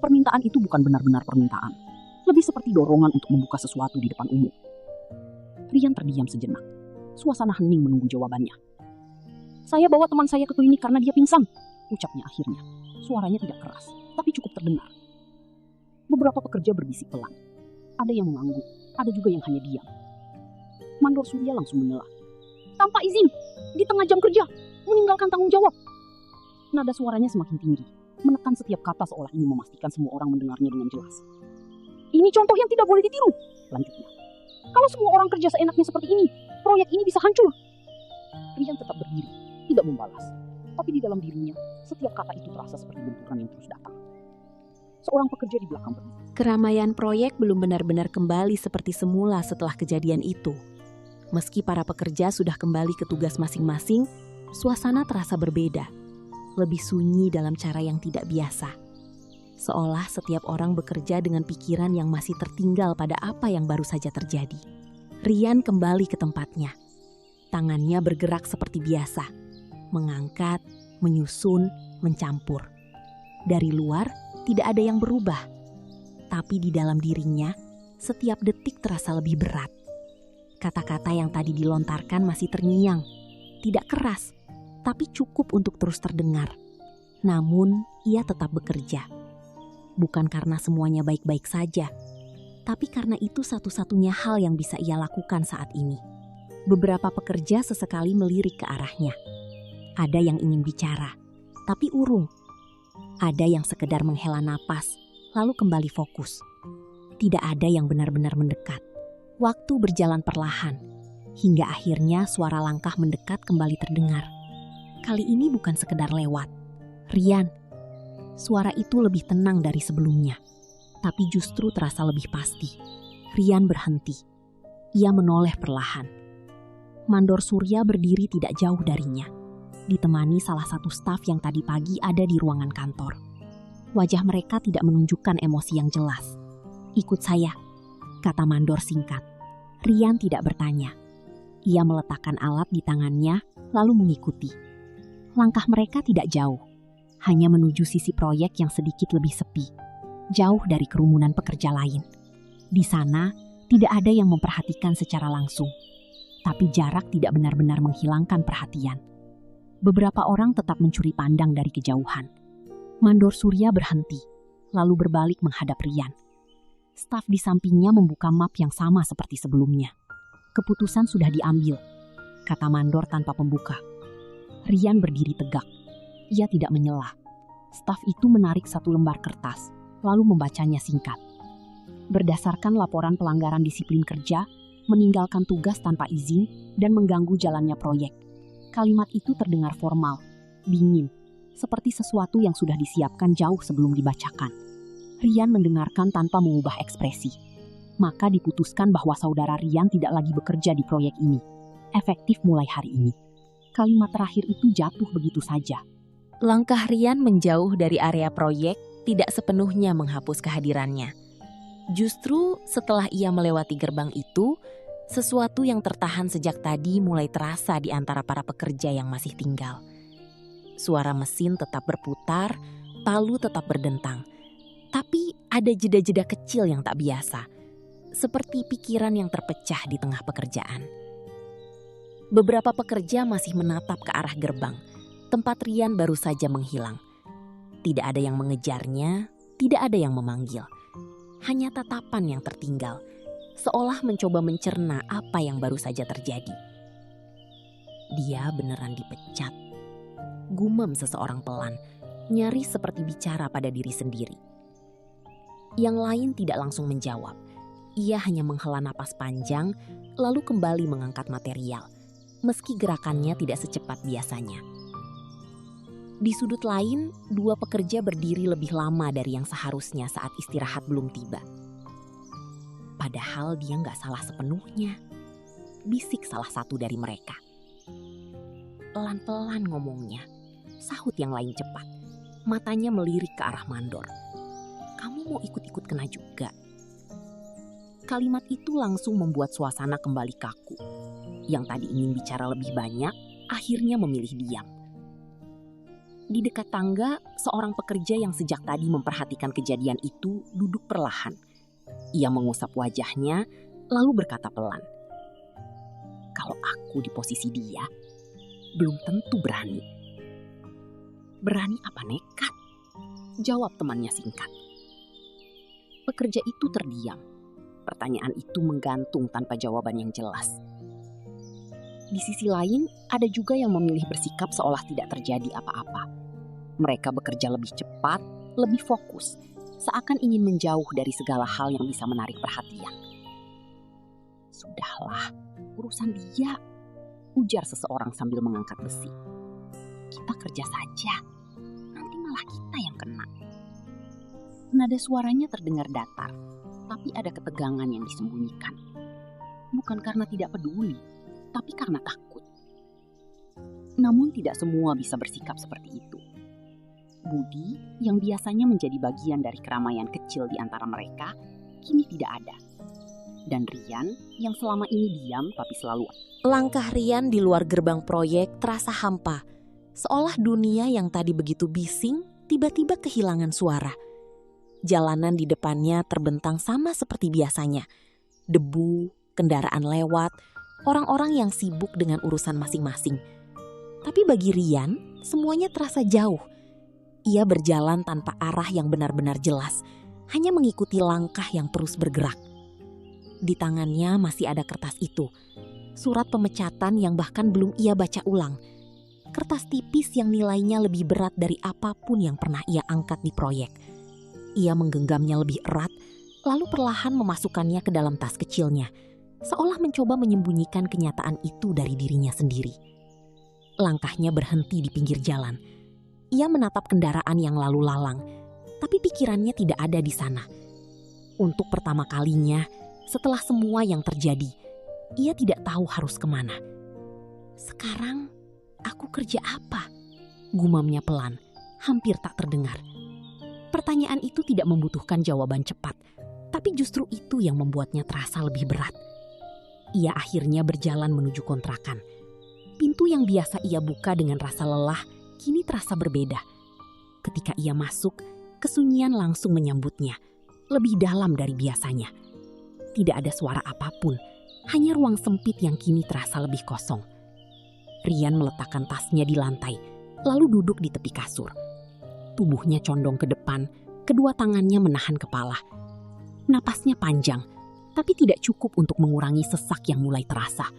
Permintaan itu bukan benar-benar permintaan. Lebih seperti dorongan untuk membuka sesuatu di depan umum. Rian terdiam sejenak. Suasana hening menunggu jawabannya. "Saya bawa teman saya ke klinik karena dia pingsan," ucapnya akhirnya. Suaranya tidak keras, tapi cukup terdengar. Beberapa pekerja berbisik pelan. Ada yang mengangguk, ada juga yang hanya diam. Mandor Surya langsung menyela. "Tanpa izin, di tengah jam kerja, meninggalkan tanggung jawab." Nada suaranya semakin tinggi, menekan setiap kata seolah ingin memastikan semua orang mendengarnya dengan jelas. "Ini contoh yang tidak boleh ditiru," lanjutnya. "Kalau semua orang kerja seenaknya seperti ini, proyek ini bisa hancur." Rian tetap berdiri, tidak membalas. Tapi di dalam dirinya, setiap kata itu terasa seperti benturan yang terus datang. Seorang pekerja di belakang berdiri. Keramaian proyek belum benar-benar kembali seperti semula setelah kejadian itu. Meski para pekerja sudah kembali ke tugas masing-masing, suasana terasa berbeda. Lebih sunyi dalam cara yang tidak biasa. Seolah setiap orang bekerja dengan pikiran yang masih tertinggal pada apa yang baru saja terjadi. Rian kembali ke tempatnya. Tangannya bergerak seperti biasa. Mengangkat, menyusun, mencampur. Dari luar, tidak ada yang berubah. Tapi di dalam dirinya, setiap detik terasa lebih berat. Kata-kata yang tadi dilontarkan masih terngiang. Tidak keras, tapi cukup untuk terus terdengar. Namun, ia tetap bekerja. Bukan karena semuanya baik-baik saja, tapi karena itu satu-satunya hal yang bisa ia lakukan saat ini. Beberapa pekerja sesekali melirik ke arahnya. Ada yang ingin bicara, tapi urung. Ada yang sekedar menghela napas, lalu kembali fokus. Tidak ada yang benar-benar mendekat. Waktu berjalan perlahan, hingga akhirnya suara langkah mendekat kembali terdengar. Kali ini bukan sekedar lewat. "Rian." Suara itu lebih tenang dari sebelumnya, tapi justru terasa lebih pasti. Rian berhenti. Ia menoleh perlahan. Mandor Surya berdiri tidak jauh darinya, ditemani salah satu staf yang tadi pagi ada di ruangan kantor. Wajah mereka tidak menunjukkan emosi yang jelas. "Ikut saya," kata Mandor singkat. Rian tidak bertanya. Ia meletakkan alat di tangannya, lalu mengikuti. Langkah mereka tidak jauh, hanya menuju sisi proyek yang sedikit lebih sepi, jauh dari kerumunan pekerja lain. Di sana, tidak ada yang memperhatikan secara langsung, tapi jarak tidak benar-benar menghilangkan perhatian. Beberapa orang tetap mencuri pandang dari kejauhan. Mandor Surya berhenti. lalu berbalik menghadap Rian. Staf di sampingnya membuka map yang sama seperti sebelumnya. Keputusan sudah diambil, kata Mandor tanpa pembuka. Rian berdiri tegak. Ia tidak menyela. Staf itu menarik satu lembar kertas, lalu membacanya singkat. Berdasarkan laporan pelanggaran disiplin kerja, meninggalkan tugas tanpa izin, dan mengganggu jalannya proyek. Kalimat itu terdengar formal, dingin, seperti sesuatu yang sudah disiapkan jauh sebelum dibacakan. Rian mendengarkan tanpa mengubah ekspresi. Maka diputuskan bahwa saudara Rian tidak lagi bekerja di proyek ini. Efektif mulai hari ini. Kalimat terakhir itu jatuh begitu saja. Langkah Rian menjauh dari area proyek tidak sepenuhnya menghapus kehadirannya. Justru setelah ia melewati gerbang itu, sesuatu yang tertahan sejak tadi mulai terasa di antara para pekerja yang masih tinggal. Suara mesin tetap berputar, palu tetap berdentang. Tapi ada jeda-jeda kecil yang tak biasa, seperti pikiran yang terpecah di tengah pekerjaan. Beberapa pekerja masih menatap ke arah gerbang, tempat Rian baru saja menghilang. Tidak ada yang mengejarnya, tidak ada yang memanggil. Hanya tatapan yang tertinggal, seolah mencoba mencerna apa yang baru saja terjadi. Dia beneran dipecat. Gumam seseorang pelan, nyaris seperti bicara pada diri sendiri. Yang lain tidak langsung menjawab. Ia hanya menghela napas panjang, lalu kembali mengangkat material, meski gerakannya tidak secepat biasanya. Di sudut lain, dua pekerja berdiri lebih lama dari yang seharusnya saat istirahat belum tiba. Padahal dia nggak salah sepenuhnya, bisik salah satu dari mereka. Pelan-pelan ngomongnya, sahut yang lain cepat. Matanya melirik ke arah Mandor. Kamu mau ikut-ikut kena juga? Kalimat itu langsung membuat suasana kembali kaku. Yang tadi ingin bicara lebih banyak, akhirnya memilih diam. Di dekat tangga, seorang pekerja yang sejak tadi memperhatikan kejadian itu duduk perlahan. Ia mengusap wajahnya, lalu berkata pelan. Kalau aku di posisi dia, belum tentu berani. Berani apa nekat? Jawab temannya singkat. Pekerja itu terdiam. Pertanyaan itu menggantung tanpa jawaban yang jelas. Di sisi lain, ada juga yang memilih bersikap seolah tidak terjadi apa-apa. Mereka bekerja lebih cepat, lebih fokus, seakan ingin menjauh dari segala hal yang bisa menarik perhatian. Sudahlah, urusan dia, ujar seseorang sambil mengangkat besi. Kita kerja saja, nanti malah kita yang kena. Nada suaranya terdengar datar, tapi ada ketegangan yang disembunyikan. Bukan karena tidak peduli, tapi karena takut. Namun tidak semua bisa bersikap seperti itu. Budi, yang biasanya menjadi bagian dari keramaian kecil di antara mereka, kini tidak ada. Dan Rian, yang selama ini diam tapi selalu. Langkah Rian di luar gerbang proyek terasa hampa. Seolah dunia yang tadi begitu bising, tiba-tiba kehilangan suara. Jalanan di depannya terbentang sama seperti biasanya. Debu, kendaraan lewat, orang-orang yang sibuk dengan urusan masing-masing. Tapi bagi Rian, semuanya terasa jauh. Ia berjalan tanpa arah yang benar-benar jelas, hanya mengikuti langkah yang terus bergerak. Di tangannya masih ada kertas itu, surat pemecatan yang bahkan belum ia baca ulang. Kertas tipis yang nilainya lebih berat dari apapun yang pernah ia angkat di proyek. Ia menggenggamnya lebih erat, lalu perlahan memasukkannya ke dalam tas kecilnya, seolah mencoba menyembunyikan kenyataan itu dari dirinya sendiri. Langkahnya berhenti di pinggir jalan. Ia menatap kendaraan yang lalu lalang, tapi pikirannya tidak ada di sana. Untuk pertama kalinya, setelah semua yang terjadi, ia tidak tahu harus kemana. Sekarang, aku kerja apa? Gumamnya pelan, hampir tak terdengar. Pertanyaan itu tidak membutuhkan jawaban cepat, tapi justru itu yang membuatnya terasa lebih berat. Ia akhirnya berjalan menuju kontrakan. Pintu yang biasa ia buka dengan rasa lelah, kini terasa berbeda. Ketika ia masuk, kesunyian langsung menyambutnya, lebih dalam dari biasanya. Tidak ada suara apapun, hanya ruang sempit yang kini terasa lebih kosong. Rian meletakkan tasnya di lantai, lalu duduk di tepi kasur. Tubuhnya condong ke depan, Kedua tangannya menahan kepala. Napasnya panjang, tapi tidak cukup untuk mengurangi sesak yang mulai terasa.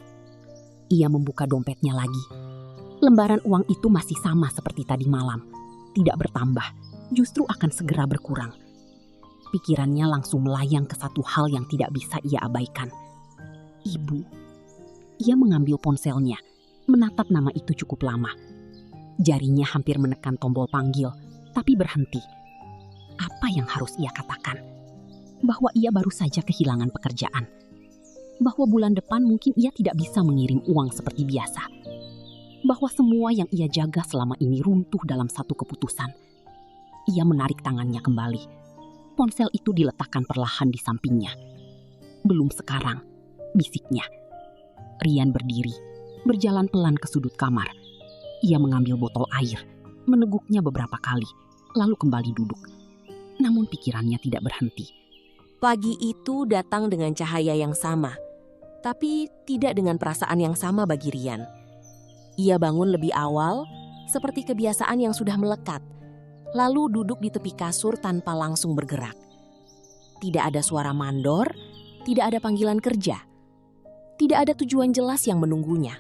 Ia membuka dompetnya lagi. Lembaran uang itu masih sama seperti tadi malam. Tidak bertambah, justru akan segera berkurang. Pikirannya langsung melayang ke satu hal yang tidak bisa ia abaikan. Ibu. Ia mengambil ponselnya, menatap nama itu cukup lama. Jarinya hampir menekan tombol panggil, tapi berhenti. Apa yang harus ia katakan? Bahwa ia baru saja kehilangan pekerjaan. Bahwa bulan depan mungkin ia tidak bisa mengirim uang seperti biasa. Bahwa semua yang ia jaga selama ini runtuh dalam satu keputusan. Ia menarik tangannya kembali. Ponsel itu diletakkan perlahan di sampingnya. Belum sekarang, bisiknya. Rian berdiri, berjalan pelan ke sudut kamar. Ia mengambil botol air, meneguknya beberapa kali, lalu kembali duduk. Namun pikirannya tidak berhenti. Pagi itu datang dengan cahaya yang sama, tapi tidak dengan perasaan yang sama bagi Rian. Ia bangun lebih awal, seperti kebiasaan yang sudah melekat, lalu duduk di tepi kasur tanpa langsung bergerak. Tidak ada suara mandor, tidak ada panggilan kerja, tidak ada tujuan jelas yang menunggunya.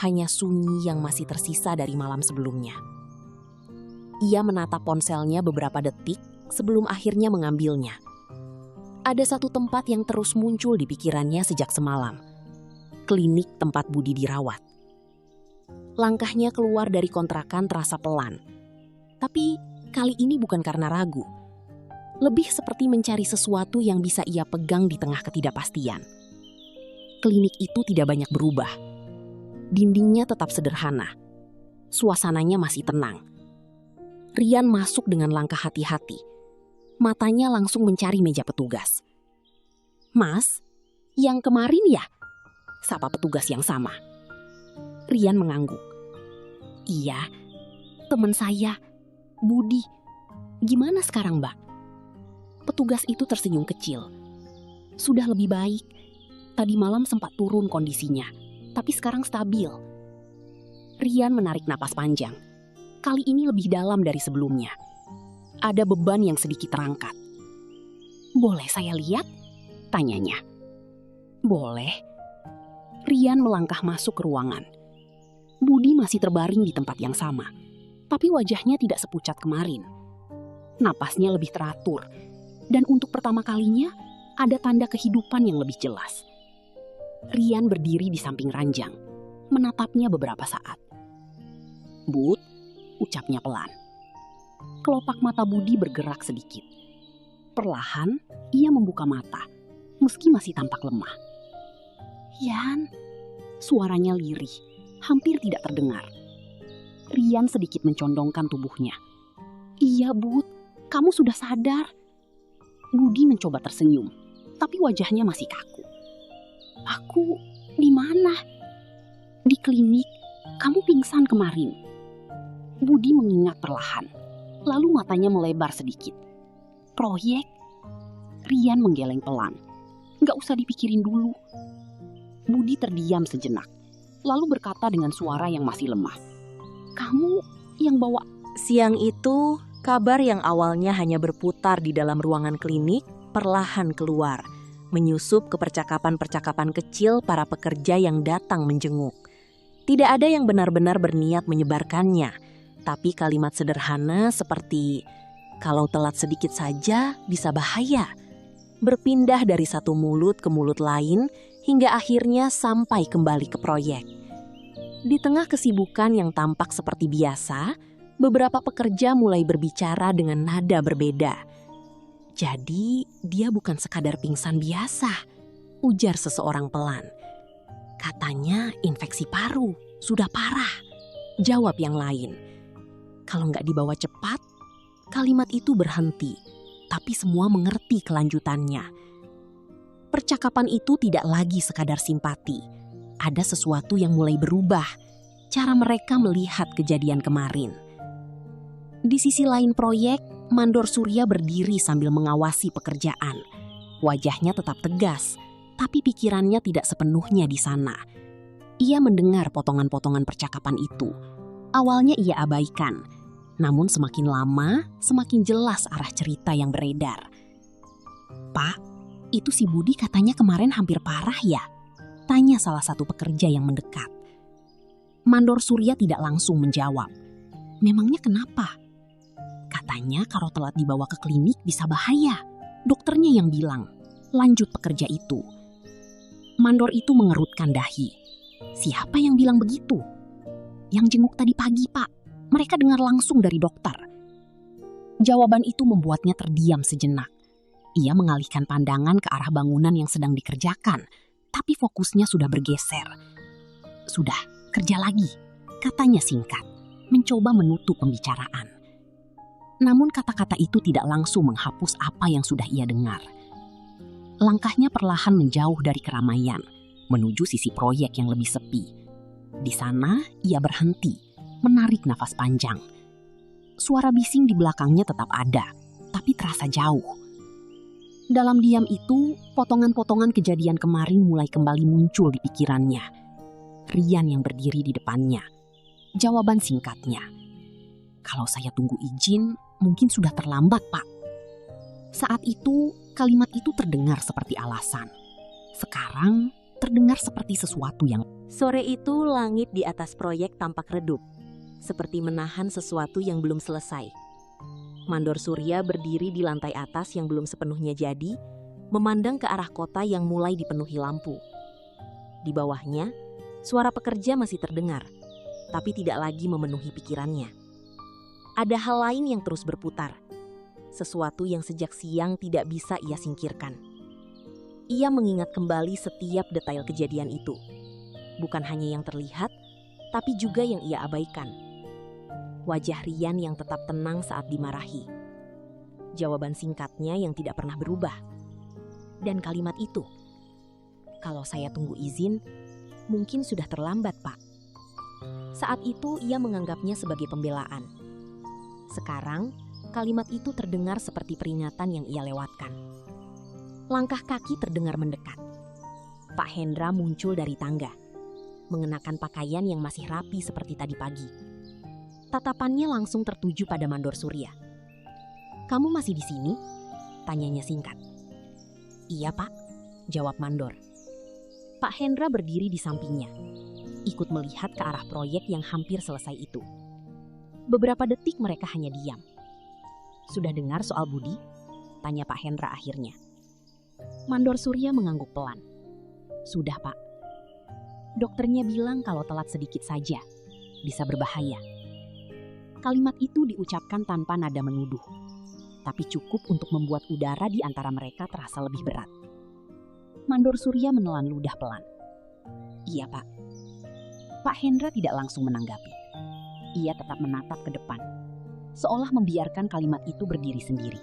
Hanya sunyi yang masih tersisa dari malam sebelumnya. Ia menatap ponselnya beberapa detik sebelum akhirnya mengambilnya. Ada satu tempat yang terus muncul di pikirannya sejak semalam. Klinik tempat Budi dirawat. Langkahnya keluar dari kontrakan terasa pelan. Tapi kali ini bukan karena ragu. Lebih seperti mencari sesuatu yang bisa ia pegang di tengah ketidakpastian. Klinik itu tidak banyak berubah. Dindingnya tetap sederhana. Suasananya masih tenang. Rian masuk dengan langkah hati-hati. Matanya langsung mencari meja petugas. "Mas, yang kemarin ya?" sapa petugas yang sama. Rian mengangguk. "Iya, teman saya, Budi. Gimana sekarang, Mbak?" Petugas itu tersenyum kecil. "Sudah lebih baik. Tadi malam sempat turun kondisinya, tapi sekarang stabil." Rian menarik napas panjang. Kali ini lebih dalam dari sebelumnya. Ada beban yang sedikit terangkat. "Boleh saya lihat?" tanyanya. "Boleh." Rian melangkah masuk ke ruangan. Budi masih terbaring di tempat yang sama, tapi wajahnya tidak sepucat kemarin. Napasnya lebih teratur, dan untuk pertama kalinya ada tanda kehidupan yang lebih jelas. Rian berdiri di samping ranjang, menatapnya beberapa saat. "Bud," ucapnya pelan. Kelopak mata Budi bergerak sedikit. Perlahan, ia membuka mata, meski masih tampak lemah. "Yan," suaranya lirih, hampir tidak terdengar. Rian sedikit mencondongkan tubuhnya. "Iya, Bud, kamu sudah sadar." Budi mencoba tersenyum, tapi wajahnya masih kaku. "Aku di mana?" "Di klinik, kamu pingsan kemarin." Budi mengingat perlahan. Lalu matanya melebar sedikit. "Proyek?" Rian menggeleng pelan. "Nggak usah dipikirin dulu." Budi terdiam sejenak, lalu berkata dengan suara yang masih lemah. "Kamu yang bawa..." Siang itu, kabar yang awalnya hanya berputar di dalam ruangan klinik perlahan keluar, menyusup ke percakapan-percakapan kecil para pekerja yang datang menjenguk. Tidak ada yang benar-benar berniat menyebarkannya. Tapi kalimat sederhana seperti, "Kalau telat sedikit saja bisa bahaya," berpindah dari satu mulut ke mulut lain hingga akhirnya sampai kembali ke proyek. Di tengah kesibukan yang tampak seperti biasa, beberapa pekerja mulai berbicara dengan nada berbeda. "Jadi dia bukan sekadar pingsan biasa," ujar seseorang pelan. "Katanya infeksi paru, sudah parah," jawab yang lain. Kalau nggak dibawa cepat, kalimat itu berhenti, tapi semua mengerti kelanjutannya. Percakapan itu tidak lagi sekadar simpati. Ada sesuatu yang mulai berubah, cara mereka melihat kejadian kemarin. Di sisi lain proyek, Mandor Surya berdiri sambil mengawasi pekerjaan. Wajahnya tetap tegas, tapi pikirannya tidak sepenuhnya di sana. Ia mendengar potongan-potongan percakapan itu. Awalnya ia abaikan. Namun semakin lama, semakin jelas arah cerita yang beredar. "Pak, itu si Budi katanya kemarin hampir parah ya?" tanya salah satu pekerja yang mendekat. Mandor Surya tidak langsung menjawab. "Memangnya kenapa?" "Katanya kalau telat dibawa ke klinik bisa bahaya. Dokternya yang bilang," lanjut pekerja itu. Mandor itu mengerutkan dahi. "Siapa yang bilang begitu?" "Yang jenguk tadi pagi, Pak. Mereka dengar langsung dari dokter." Jawaban itu membuatnya terdiam sejenak. Ia mengalihkan pandangan ke arah bangunan yang sedang dikerjakan, tapi fokusnya sudah bergeser. "Sudah, kerja lagi," katanya singkat, mencoba menutup pembicaraan. Namun kata-kata itu tidak langsung menghapus apa yang sudah ia dengar. Langkahnya perlahan menjauh dari keramaian, menuju sisi proyek yang lebih sepi. Di sana, ia berhenti, menarik nafas panjang. Suara bising di belakangnya tetap ada, tapi terasa jauh. Dalam diam itu, potongan-potongan kejadian kemarin mulai kembali muncul di pikirannya. Rian yang berdiri di depannya. Jawaban singkatnya, "Kalau saya tunggu izin, mungkin sudah terlambat, Pak." Saat itu, kalimat itu terdengar seperti alasan. Sekarang, terdengar seperti sesuatu yang... Sore itu langit di atas proyek tampak redup, seperti menahan sesuatu yang belum selesai. Mandor Surya berdiri di lantai atas yang belum sepenuhnya jadi, memandang ke arah kota yang mulai dipenuhi lampu. Di bawahnya, suara pekerja masih terdengar, tapi tidak lagi memenuhi pikirannya. Ada hal lain yang terus berputar, sesuatu yang sejak siang tidak bisa ia singkirkan. Ia mengingat kembali setiap detail kejadian itu, bukan hanya yang terlihat, tapi juga yang ia abaikan. Wajah Rian yang tetap tenang saat dimarahi. Jawaban singkatnya yang tidak pernah berubah. Dan kalimat itu, "Kalau saya tunggu izin, mungkin sudah terlambat, Pak." Saat itu ia menganggapnya sebagai pembelaan. Sekarang, kalimat itu terdengar seperti peringatan yang ia lewatkan. Langkah kaki terdengar mendekat. Pak Hendra muncul dari tangga, mengenakan pakaian yang masih rapi seperti tadi pagi. Tatapannya langsung tertuju pada Mandor Surya. "Kamu masih di sini?" tanyanya singkat. "Iya, Pak," jawab Mandor. Pak Hendra berdiri di sampingnya, ikut melihat ke arah proyek yang hampir selesai itu. Beberapa detik mereka hanya diam. "Sudah dengar soal Budi?" tanya Pak Hendra akhirnya. Mandor Surya mengangguk pelan. "Sudah, Pak. Dokternya bilang kalau telat sedikit saja, bisa berbahaya." Kalimat itu diucapkan tanpa nada menuduh, tapi cukup untuk membuat udara di antara mereka terasa lebih berat. Mandor Surya menelan ludah pelan. "Iya, Pak." Pak Hendra tidak langsung menanggapi. Ia tetap menatap ke depan, seolah membiarkan kalimat itu berdiri sendiri.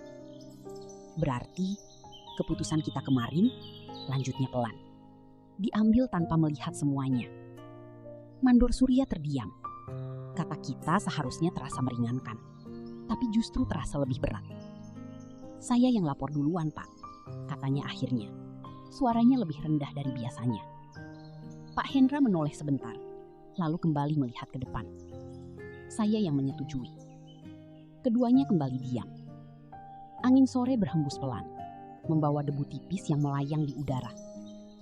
"Berarti keputusan kita kemarin," lanjutnya pelan, "diambil tanpa melihat semuanya." Mandor Surya terdiam. Kata kita seharusnya terasa meringankan, tapi justru terasa lebih berat. "Saya yang lapor duluan, Pak," katanya akhirnya. Suaranya lebih rendah dari biasanya. Pak Hendra menoleh sebentar, lalu kembali melihat ke depan. Saya yang menyetujui. Keduanya kembali diam. Angin sore berhembus pelan, membawa debu tipis yang melayang di udara.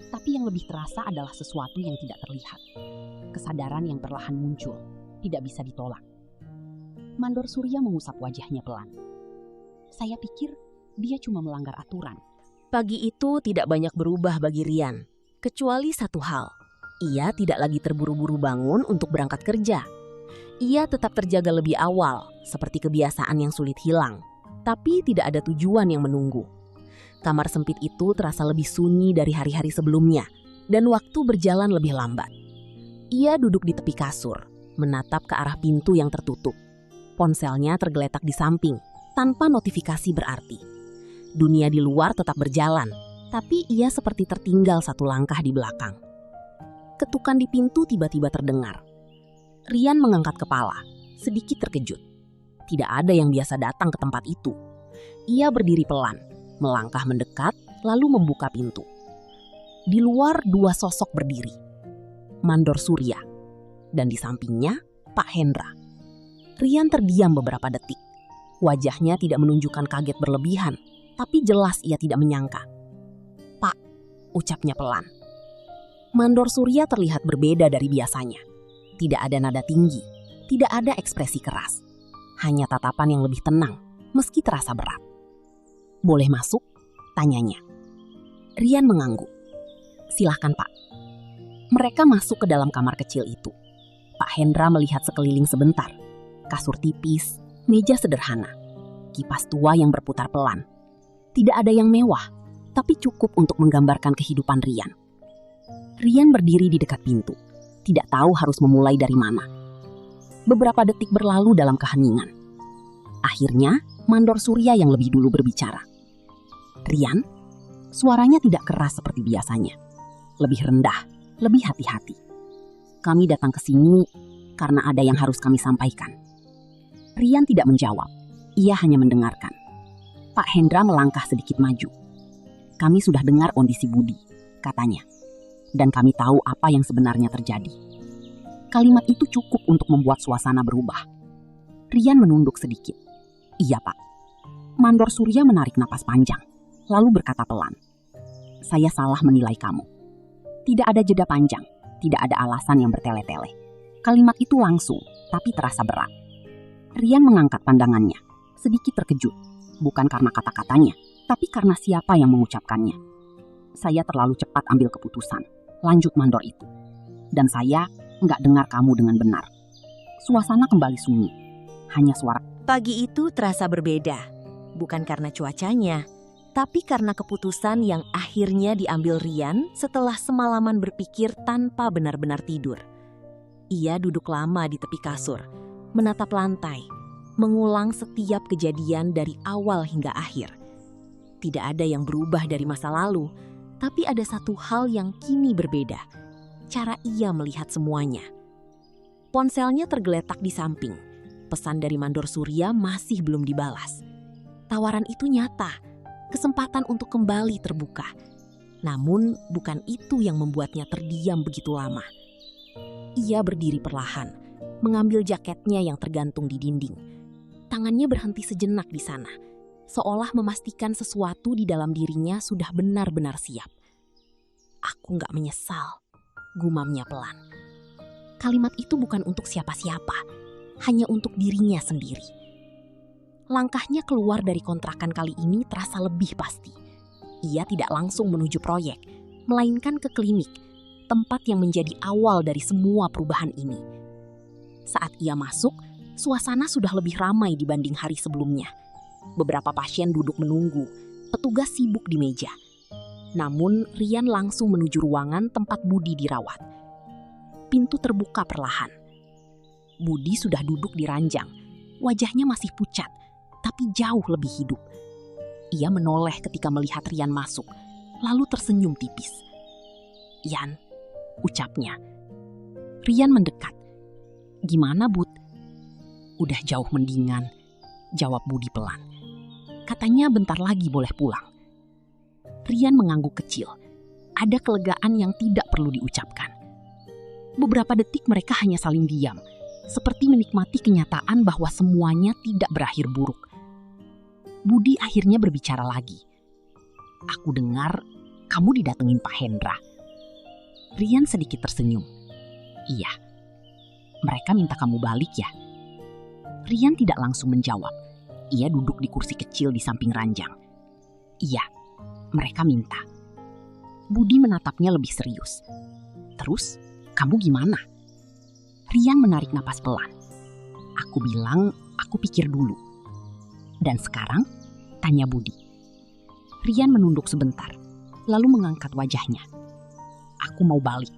Tapi yang lebih terasa adalah sesuatu yang tidak terlihat. Kesadaran yang perlahan muncul, tidak bisa ditolak. Mandor Surya mengusap wajahnya pelan. "Saya pikir dia cuma melanggar aturan." Pagi itu tidak banyak berubah bagi Rian, kecuali satu hal. Ia tidak lagi terburu-buru bangun untuk berangkat kerja. Ia tetap terjaga lebih awal, seperti kebiasaan yang sulit hilang, tapi tidak ada tujuan yang menunggu. Kamar sempit itu terasa lebih sunyi dari hari-hari sebelumnya, dan waktu berjalan lebih lambat. Ia duduk di tepi kasur, menatap ke arah pintu yang tertutup. Ponselnya tergeletak di samping, tanpa notifikasi berarti. Dunia di luar tetap berjalan, tapi ia seperti tertinggal satu langkah di belakang. Ketukan di pintu tiba-tiba terdengar. Rian mengangkat kepala, sedikit terkejut. Tidak ada yang biasa datang ke tempat itu. Ia berdiri pelan, melangkah mendekat, lalu membuka pintu. Di luar dua sosok berdiri. Mandor Surya, dan di sampingnya Pak Hendra. Rian terdiam beberapa detik. Wajahnya tidak menunjukkan kaget berlebihan, tapi jelas ia tidak menyangka. "Pak," ucapnya pelan. Mandor Surya terlihat berbeda dari biasanya. Tidak ada nada tinggi, tidak ada ekspresi keras. Hanya tatapan yang lebih tenang, meski terasa berat. "Boleh masuk?" tanyanya. Rian mengangguk. "Silahkan, Pak." Mereka masuk ke dalam kamar kecil itu. Pak Hendra melihat sekeliling sebentar. Kasur tipis, meja sederhana, kipas tua yang berputar pelan. Tidak ada yang mewah, tapi cukup untuk menggambarkan kehidupan Rian. Rian berdiri di dekat pintu, tidak tahu harus memulai dari mana. Beberapa detik berlalu dalam keheningan. Akhirnya, Mandor Surya yang lebih dulu berbicara. "Rian," suaranya tidak keras seperti biasanya. Lebih rendah, lebih hati-hati. "Kami datang ke sini karena ada yang harus kami sampaikan." Rian tidak menjawab, ia hanya mendengarkan. Pak Hendra melangkah sedikit maju. "Kami sudah dengar kondisi Budi," katanya. "Dan kami tahu apa yang sebenarnya terjadi." Kalimat itu cukup untuk membuat suasana berubah. Rian menunduk sedikit. "Iya, Pak." Mandor Surya menarik napas panjang, lalu berkata pelan, "Saya salah menilai kamu." Tidak ada jeda panjang, tidak ada alasan yang bertele-tele. Kalimat itu langsung, tapi terasa berat. Rian mengangkat pandangannya, sedikit terkejut, bukan karena kata-katanya, tapi karena siapa yang mengucapkannya. "Saya terlalu cepat ambil keputusan," lanjut Mandor itu. "Dan saya nggak dengar kamu dengan benar." Suasana kembali sunyi, hanya suara. Pagi itu terasa berbeda, bukan karena cuacanya, tapi karena keputusan yang akhirnya diambil Rian setelah semalaman berpikir tanpa benar-benar tidur. Ia duduk lama di tepi kasur, menatap lantai, mengulang setiap kejadian dari awal hingga akhir. Tidak ada yang berubah dari masa lalu, tapi ada satu hal yang kini berbeda. Cara ia melihat semuanya. Ponselnya tergeletak di samping. Pesan dari Mandor Surya masih belum dibalas. Tawaran itu nyata, kesempatan untuk kembali terbuka. Namun bukan itu yang membuatnya terdiam begitu lama. Ia berdiri perlahan, mengambil jaketnya yang tergantung di dinding. Tangannya berhenti sejenak di sana, seolah memastikan sesuatu di dalam dirinya sudah benar-benar siap. "Aku nggak menyesal," gumamnya pelan. Kalimat itu bukan untuk siapa-siapa, hanya untuk dirinya sendiri. Langkahnya keluar dari kontrakan kali ini terasa lebih pasti. Ia tidak langsung menuju proyek, melainkan ke klinik, tempat yang menjadi awal dari semua perubahan ini. Saat ia masuk, suasana sudah lebih ramai dibanding hari sebelumnya. Beberapa pasien duduk menunggu, petugas sibuk di meja. Namun, Rian langsung menuju ruangan tempat Budi dirawat. Pintu terbuka perlahan. Budi sudah duduk di ranjang. Wajahnya masih pucat, tapi jauh lebih hidup. Ia menoleh ketika melihat Rian masuk, lalu tersenyum tipis. "Yan," ucapnya. Rian mendekat. "Gimana, Bud?" "Udah jauh mendingan," jawab Budi pelan. "Katanya bentar lagi boleh pulang." Rian mengangguk kecil. Ada kelegaan yang tidak perlu diucapkan. Beberapa detik mereka hanya saling diam, seperti menikmati kenyataan bahwa semuanya tidak berakhir buruk. Budi akhirnya berbicara lagi. "Aku dengar kamu didatengin Pak Hendra." Rian sedikit tersenyum. "Iya. Mereka minta kamu balik ya?" Rian tidak langsung menjawab. Ia duduk di kursi kecil di samping ranjang. "Iya, mereka minta." Budi menatapnya lebih serius. "Terus, kamu gimana?" Rian menarik napas pelan. "Aku bilang, aku pikir dulu." "Dan sekarang?" tanya Budi. Rian menunduk sebentar, lalu mengangkat wajahnya. "Aku mau balik.